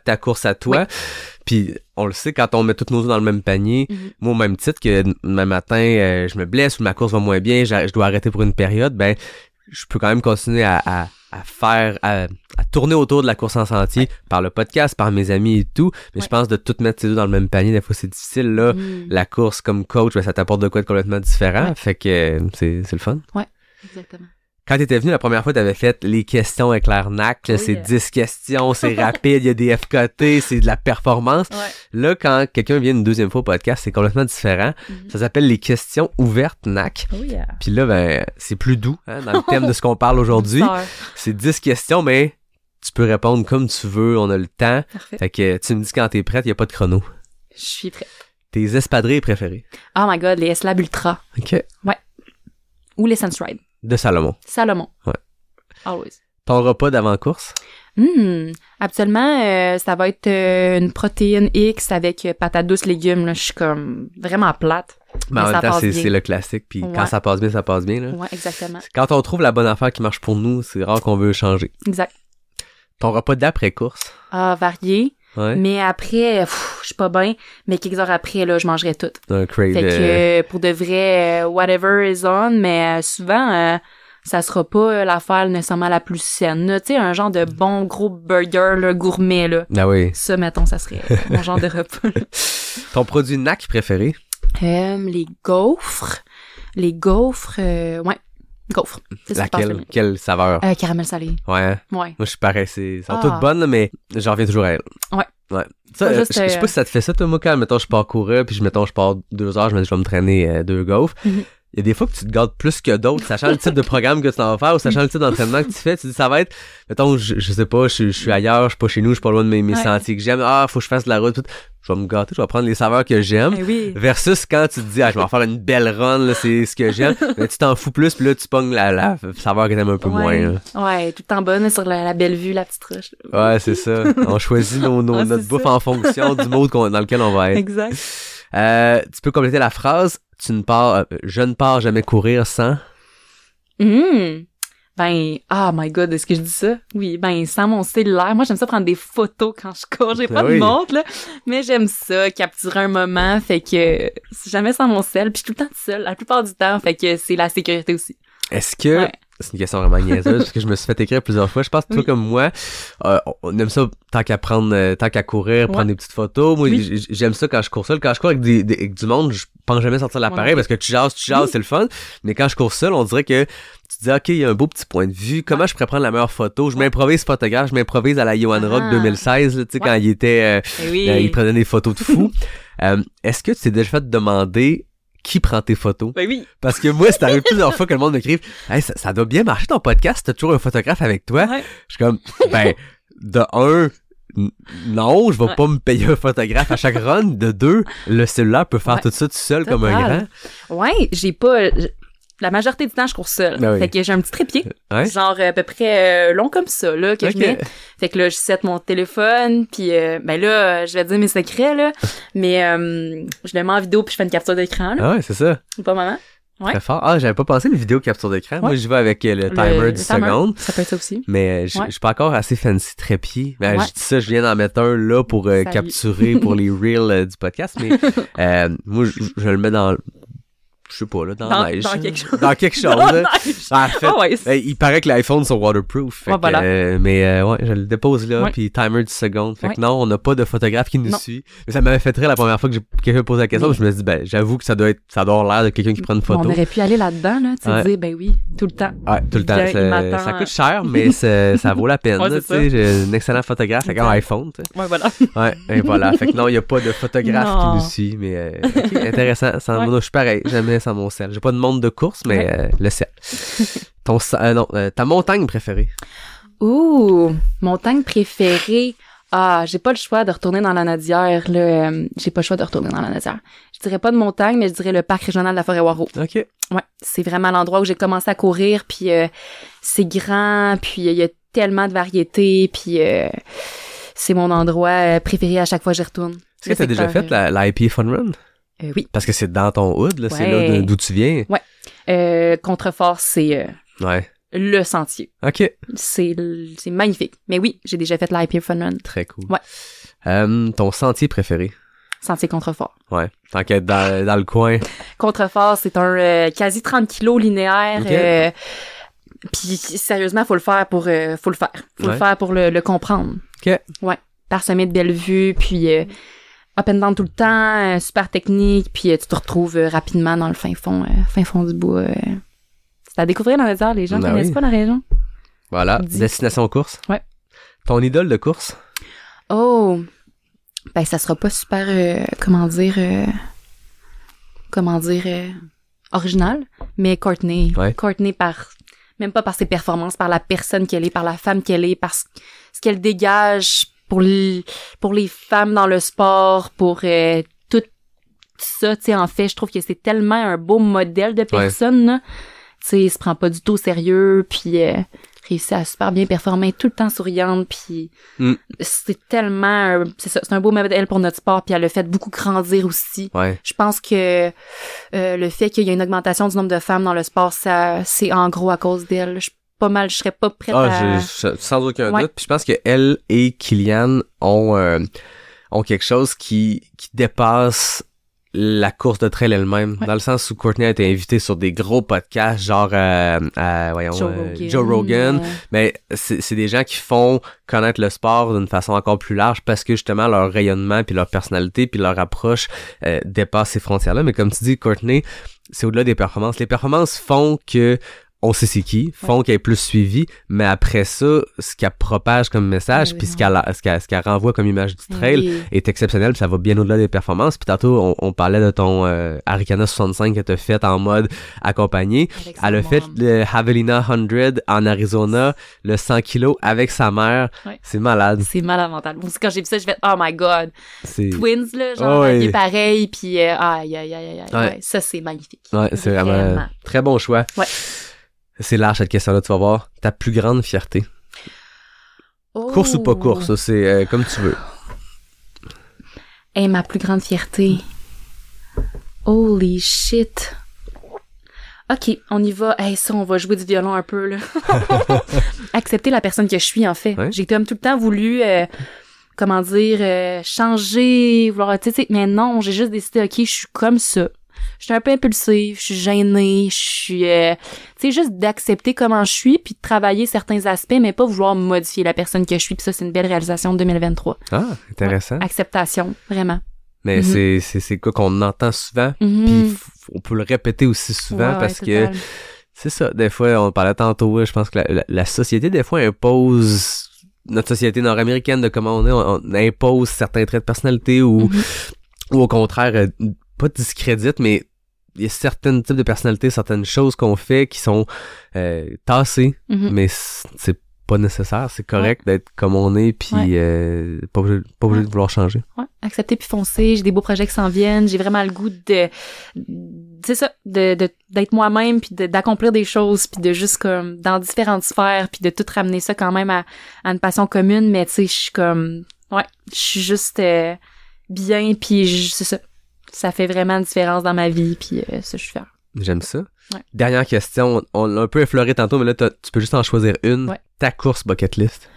ta course à toi. Oui. Puis on le sait, quand on met tous nos œufs dans le même panier, moi, au même titre que demain matin, je me blesse ou ma course va moins bien, je dois arrêter pour une période, ben je peux quand même continuer à tourner autour de la course en sentier par le podcast, par mes amis et tout, mais je pense de tout mettre ses œufs dans le même panier, des fois c'est difficile, là. La course comme coach, ben, ça t'apporte de quoi de complètement différent, fait que c'est le fun. Ouais, exactement. Quand t'étais venu la première fois, t'avais fait les questions avec l'arnaque, là, c'est 10 questions, c'est rapide, il y a des FKT, c'est de la performance. Ouais. Là, quand quelqu'un vient une deuxième fois au podcast, c'est complètement différent. Ça s'appelle les questions ouvertes NAC. Oh yeah. Puis là, ben, c'est plus doux, hein, dans le thème de ce qu'on parle aujourd'hui. C'est 10 questions, mais tu peux répondre comme tu veux, on a le temps. Parfait. Fait que tu me dis quand t'es prête, il y a pas de chrono. Je suis prête. Tes espadrilles préférées. Oh my god, les S-Lab Ultra. OK. Ouais. Ou les Sense Ride. De Salomon. Salomon. Ouais. Always. Ton repas d'avant-course? Habituellement, ça va être une protéine X avec patates douces, légumes. Là. Je suis comme vraiment plate. Mais en ça même temps, passe c'est bien. le classique. Puis Ouais. quand ça passe bien, ça passe bien. Là. Ouais, exactement. Quand on trouve la bonne affaire qui marche pour nous, c'est rare qu'on veut changer. Exact. Ton repas d'après-course? Ah, varié. Ouais. Mais après, je suis pas bien. Mais quelques heures après, là, je mangerai tout. Un crave. Fait que pour de vrai, whatever is on, mais souvent, ça sera pas l'affaire nécessairement la plus saine. Tu sais, un genre de bon gros burger là, gourmet, là. Ah oui. Ça, mettons, ça serait mon genre de repas. Ton produit NAC préféré? Les gaufres. Les gaufres, ouais. Gaufres. C'est ça qui passe le mieux. Quelle saveur? Caramel salé. Ouais. Ouais. Moi, je suis pareil. Elles sont Ah. toutes bonnes, là, mais j'en reviens toujours à elles. Ouais. Ouais. Ça, Pas je juste, sais pas si ça te fait ça, toi, moi, quand, mettons, je pars courir, puis je pars 2 heures, je me dis, je vais me traîner 2 gaufres. Il y a des fois que tu te gardes plus que d'autres, sachant le type de programme que tu vas faire ou sachant le type d'entraînement que tu fais. Tu dis, ça va être, mettons, je sais pas, je suis ailleurs, je suis pas chez nous, je suis pas loin de mes sentiers que j'aime. Ah, faut que je fasse de la route. Tout. Je vais me gâter, je vais prendre les saveurs que j'aime. Eh oui. Versus quand tu te dis, je vais en faire une belle run, là, c'est ce que j'aime. Mais tu t'en fous plus, puis là, tu pognes la saveur que t'aimes un peu moins. Là. Ouais, tout le temps bonne sur la belle vue, la petite roche. Là. Ouais, c'est ça. On choisit notre bouffe en fonction du mode dans lequel on va être. Exact. Tu peux compléter la phrase. Je ne pars jamais courir sans. Ben, oh my god, est-ce que je dis ça? Oui, ben, sans mon cellulaire. Moi, j'aime ça prendre des photos quand je cours. J'ai pas de montre, là. Mais j'aime ça, capturer un moment. Fait que, c'est jamais sans mon cell. Puis je suis tout le temps seule, la plupart du temps. Fait que c'est la sécurité aussi. Est-ce que... Ouais. C'est une question vraiment niaiseuse parce que je me suis fait écrire plusieurs fois. Je pense que toi comme moi, on aime ça tant qu'à courir, prendre des petites photos. Moi, j'aime ça quand je cours seul. Quand je cours avec du monde, je pense jamais sortir l'appareil parce que tu jases, c'est le fun. Mais quand je cours seul, on dirait que tu te dis, OK, il y a un beau petit point de vue. Comment je pourrais prendre la meilleure photo? Je m'improvise photographe, je m'improvise à la Johan Rock 2016, tu sais, quand il était, il prenait des photos de fou. Est-ce que tu t'es déjà fait demander qui prend tes photos? Ben oui. Parce que moi, c'est arrivé plusieurs fois que le monde m'écrive, hey, ça doit bien marcher ton podcast, t'as toujours un photographe avec toi. Ouais. Je suis comme, non, je vais pas me payer un photographe à chaque run. De 2, le cellulaire peut faire tout ça tout seul comme un grand. Ouais, j'ai pas... La majorité du temps, je cours seule. Fait que j'ai un petit trépied. Genre à peu près long comme ça, là, que je mets. Fait que là, je set mon téléphone, puis ben là, je vais dire mes secrets, là. Mais je le mets en vidéo, puis je fais une capture d'écran, là. Ah ouais, c'est ça. Pas maman. Ouais. Très fort. Ah, j'avais pas pensé à une vidéo capture d'écran. Ouais. Moi, j'y vais avec le timer du seconde. Ça peut être ça aussi. Mais je suis pas encore assez fancy trépied. Ben, je dis ça, je viens d'en mettre un là pour capturer pour les reels du podcast. Mais moi, je le mets dans... Je sais pas, là, dans la neige. Dans quelque chose. Dans quelque chose, là. En fait, il paraît que l'iPhone sont waterproof. Fait que, mais je le dépose là, puis timer du seconde. Fait que non, on n'a pas de photographe qui nous suit. Mais ça m'avait fait rire la première fois que quelqu'un posé la question. Je me suis dit, j'avoue que ça doit avoir l'air de quelqu'un qui prend une photo. On aurait pu aller là-dedans, là, tu sais, dire, oui, tout le temps. Ouais, tout le temps. Ça coûte cher, mais ça vaut la peine. Tu sais, j'ai un excellent photographe avec un iPhone, tu sais. Ouais, voilà. Ouais, et voilà. Fait que non, il n'y a pas de photographe qui nous suit, mais intéressant. Moi, je suis pareil. Jamais sans mon sel. J'ai pas de montre de course, mais le sel. Ta montagne préférée? Ouh, montagne préférée. Ah, j'ai pas le choix de retourner dans la Nadière, là. J'ai pas le choix de retourner dans la Nadière. Je dirais pas de montagne, mais je dirais le parc régional de la Forêt-Waro. OK. Ouais, c'est vraiment l'endroit où j'ai commencé à courir, puis c'est grand, puis il y a tellement de variétés, puis c'est mon endroit préféré à chaque fois que j'y retourne. Est-ce que t'as déjà fait la IPA Fun Run? Oui. Parce que c'est dans ton hood, là, Ouais. c'est là d'où tu viens. Ouais. Contrefort, c'est Ouais. le sentier. OK. C'est magnifique. Mais oui, j'ai déjà fait l'IPA Fun Run. Très cool. Ouais. Ton sentier préféré? Sentier Contrefort. Ouais. Tant qu'être dans le coin. Contrefort, c'est un quasi 30 kilos linéaire. Ok. Puis sérieusement, faut le faire pour le faire pour le comprendre. OK. Ouais. Parsemé de belles vues, puis up and down tout le temps, super technique, puis tu te retrouves rapidement dans le fin fond du bois. C'est à découvrir dans les airs, les gens Ben connaissent oui. pas la région. Voilà. Dis. Destination course? Ouais. Ton idole de course? Oh! Ben, ça sera pas super, original, mais Courtney. Ouais. Courtney même pas par ses performances, par la personne qu'elle est, par la femme qu'elle est, par ce qu'elle dégage pour les femmes dans le sport, pour tout ça, tu sais, en fait, je trouve que c'est tellement un beau modèle de personne, là. Tu sais, il se prend pas du tout au sérieux, puis réussit à super bien performer, tout le temps souriante, puis c'est tellement, c'est un beau modèle pour notre sport, puis elle a fait beaucoup grandir aussi. Ouais. Je pense que le fait qu'il y ait une augmentation du nombre de femmes dans le sport, c'est en gros à cause d'elle. Je serais pas prête à... Sans aucun Ouais. doute. Puis je pense que elle et Kylian ont quelque chose qui dépasse la course de trail elle-même, Ouais. dans le sens où Courtney a été invitée sur des gros podcasts, genre Joe Rogan. Mais c'est des gens qui font connaître le sport d'une façon encore plus large parce que justement leur rayonnement puis leur personnalité puis leur approche dépasse ces frontières-là. Mais comme tu dis, Courtney, c'est au-delà des performances. Les performances font que on sait c'est qui, font qu'elle est plus suivie, mais après ça, ce qu'elle propage comme message, Oui, puis ce qu'elle renvoie comme image du trail Oui. est exceptionnel, puis ça va bien au-delà des performances. Puis tantôt, on parlait de ton Arikana 65 que t'as fait en mode accompagné. Avec Elle a sa fait mom. le Javelina 100 en Arizona, le 100 kilos avec sa mère. Ouais. C'est malade. C'est malade mental. Moi aussi, quand j'ai vu ça, j'ai fait « Oh my God! » C'est... Twins, là, genre, Oh, oui. il est pareil, puis aïe, aïe, aïe, aïe, aïe. Ouais. Ouais, ça, c'est magnifique. Ouais, c'est vraiment très bon choix. Ouais. C'est large cette question-là, tu vas voir. Ta plus grande fierté. Oh. Course ou pas course, ça, c'est comme tu veux. Hey, ma plus grande fierté. Holy shit. OK, on y va. Hey, ça, on va jouer du violon un peu, là. Accepter la personne que je suis, en fait. Ouais. J'ai comme tout le temps voulu, changer, vouloir, tu sais, mais non, j'ai juste décidé, OK, je suis comme ça. Je suis un peu impulsive, je suis gênée, je suis, tu sais, juste d'accepter comment je suis, puis de travailler certains aspects, mais pas vouloir modifier la personne que je suis, puis ça, c'est une belle réalisation de 2023. Ah, intéressant. Ouais. Acceptation, vraiment. Mais Mhm. c'est quoi qu'on entend souvent, Mhm. puis on peut le répéter aussi souvent Ouais, parce ouais, que total. c'est ça. Des fois, on parlait tantôt, je pense que la société, des fois, impose, notre société nord-américaine de comment on est, on impose certains traits de personnalité ou au contraire, pas discrédite, mais il y a certains types de personnalités, certaines choses qu'on fait qui sont tassées, Mhm. mais c'est pas nécessaire, c'est correct d'être comme on est, puis pas obligé de vouloir changer. Ouais, accepter puis foncer. J'ai des beaux projets qui s'en viennent. J'ai vraiment le goût c'est ça, d'être moi-même puis d'accomplir des choses puis de juste comme dans différentes sphères puis de tout ramener ça quand même à une passion commune. Mais tu sais, je suis comme, ouais, je suis juste bien puis c'est ça. Ça fait vraiment une différence dans ma vie puis ça, je suis fière. J'aime ça. Ouais. Dernière question, on l'a un peu effleuré tantôt, mais là, tu peux juste en choisir une. Ouais. Ta course bucket list.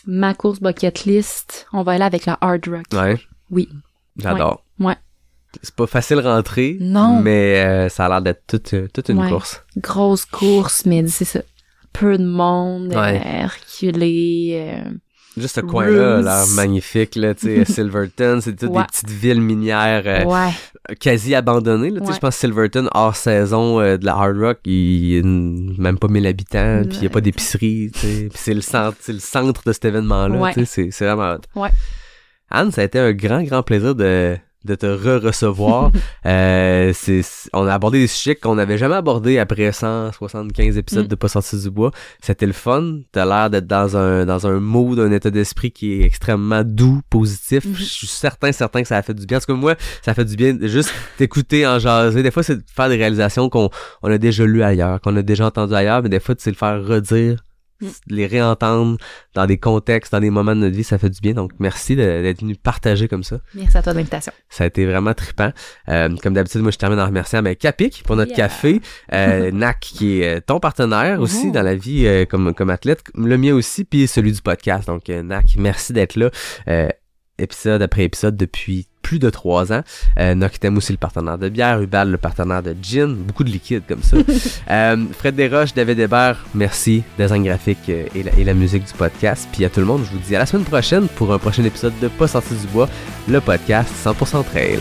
Ma course bucket list, on va aller avec la hard rock. Ouais. Oui. J'adore. Ouais. C'est pas facile rentrer. Non. Mais ça a l'air d'être toute une Ouais. course. Grosse course, mais c'est ça. Peu de monde, Ouais. reculé. Juste ce coin-là, Ruse. l'air magnifique, là, tu sais, Silverton, c'est toutes Ouais. des petites villes minières Ouais. quasi abandonnées, là, tu sais, Ouais. je pense que Silverton, hors saison de la Hard Rock, il y a même pas 1000 habitants, puis il y a pas d'épicerie, tu sais, puis c'est le centre de cet événement-là, Ouais. tu sais, c'est vraiment hot. Ouais. Anne, ça a été un grand plaisir de te re-recevoir. On a abordé des sujets qu'on n'avait jamais abordés après 175 épisodes de Pas sorti du bois. C'était le fun. T'as l'air d'être dans un mood, un état d'esprit qui est extrêmement doux, positif. Je suis certain que ça a fait du bien. En tout cas, moi, ça fait du bien de juste t'écouter en jaser. Des fois, c'est de faire des réalisations qu'on a déjà lues ailleurs, qu'on a déjà entendues ailleurs, mais des fois, c'est le faire redire les réentendre dans des contextes, dans des moments de notre vie, ça fait du bien. Donc, merci d'être venu partager comme ça. Merci à toi de l'invitation. Ça a été vraiment trippant. Comme d'habitude, moi, je termine en remerciant Capic pour notre café. NAC, qui est ton partenaire aussi dans la vie comme athlète. Le mien aussi, puis celui du podcast. Donc, NAC, merci d'être là. Épisode après épisode depuis plus de 3 ans. Noctem aussi le partenaire de bière, Hubal le partenaire de gin, beaucoup de liquide comme ça. Fred Desroches, David Hébert, merci, design graphique et la musique du podcast. Puis à tout le monde, je vous dis à la semaine prochaine pour un prochain épisode de Pas sorti du bois, le podcast 100% trail.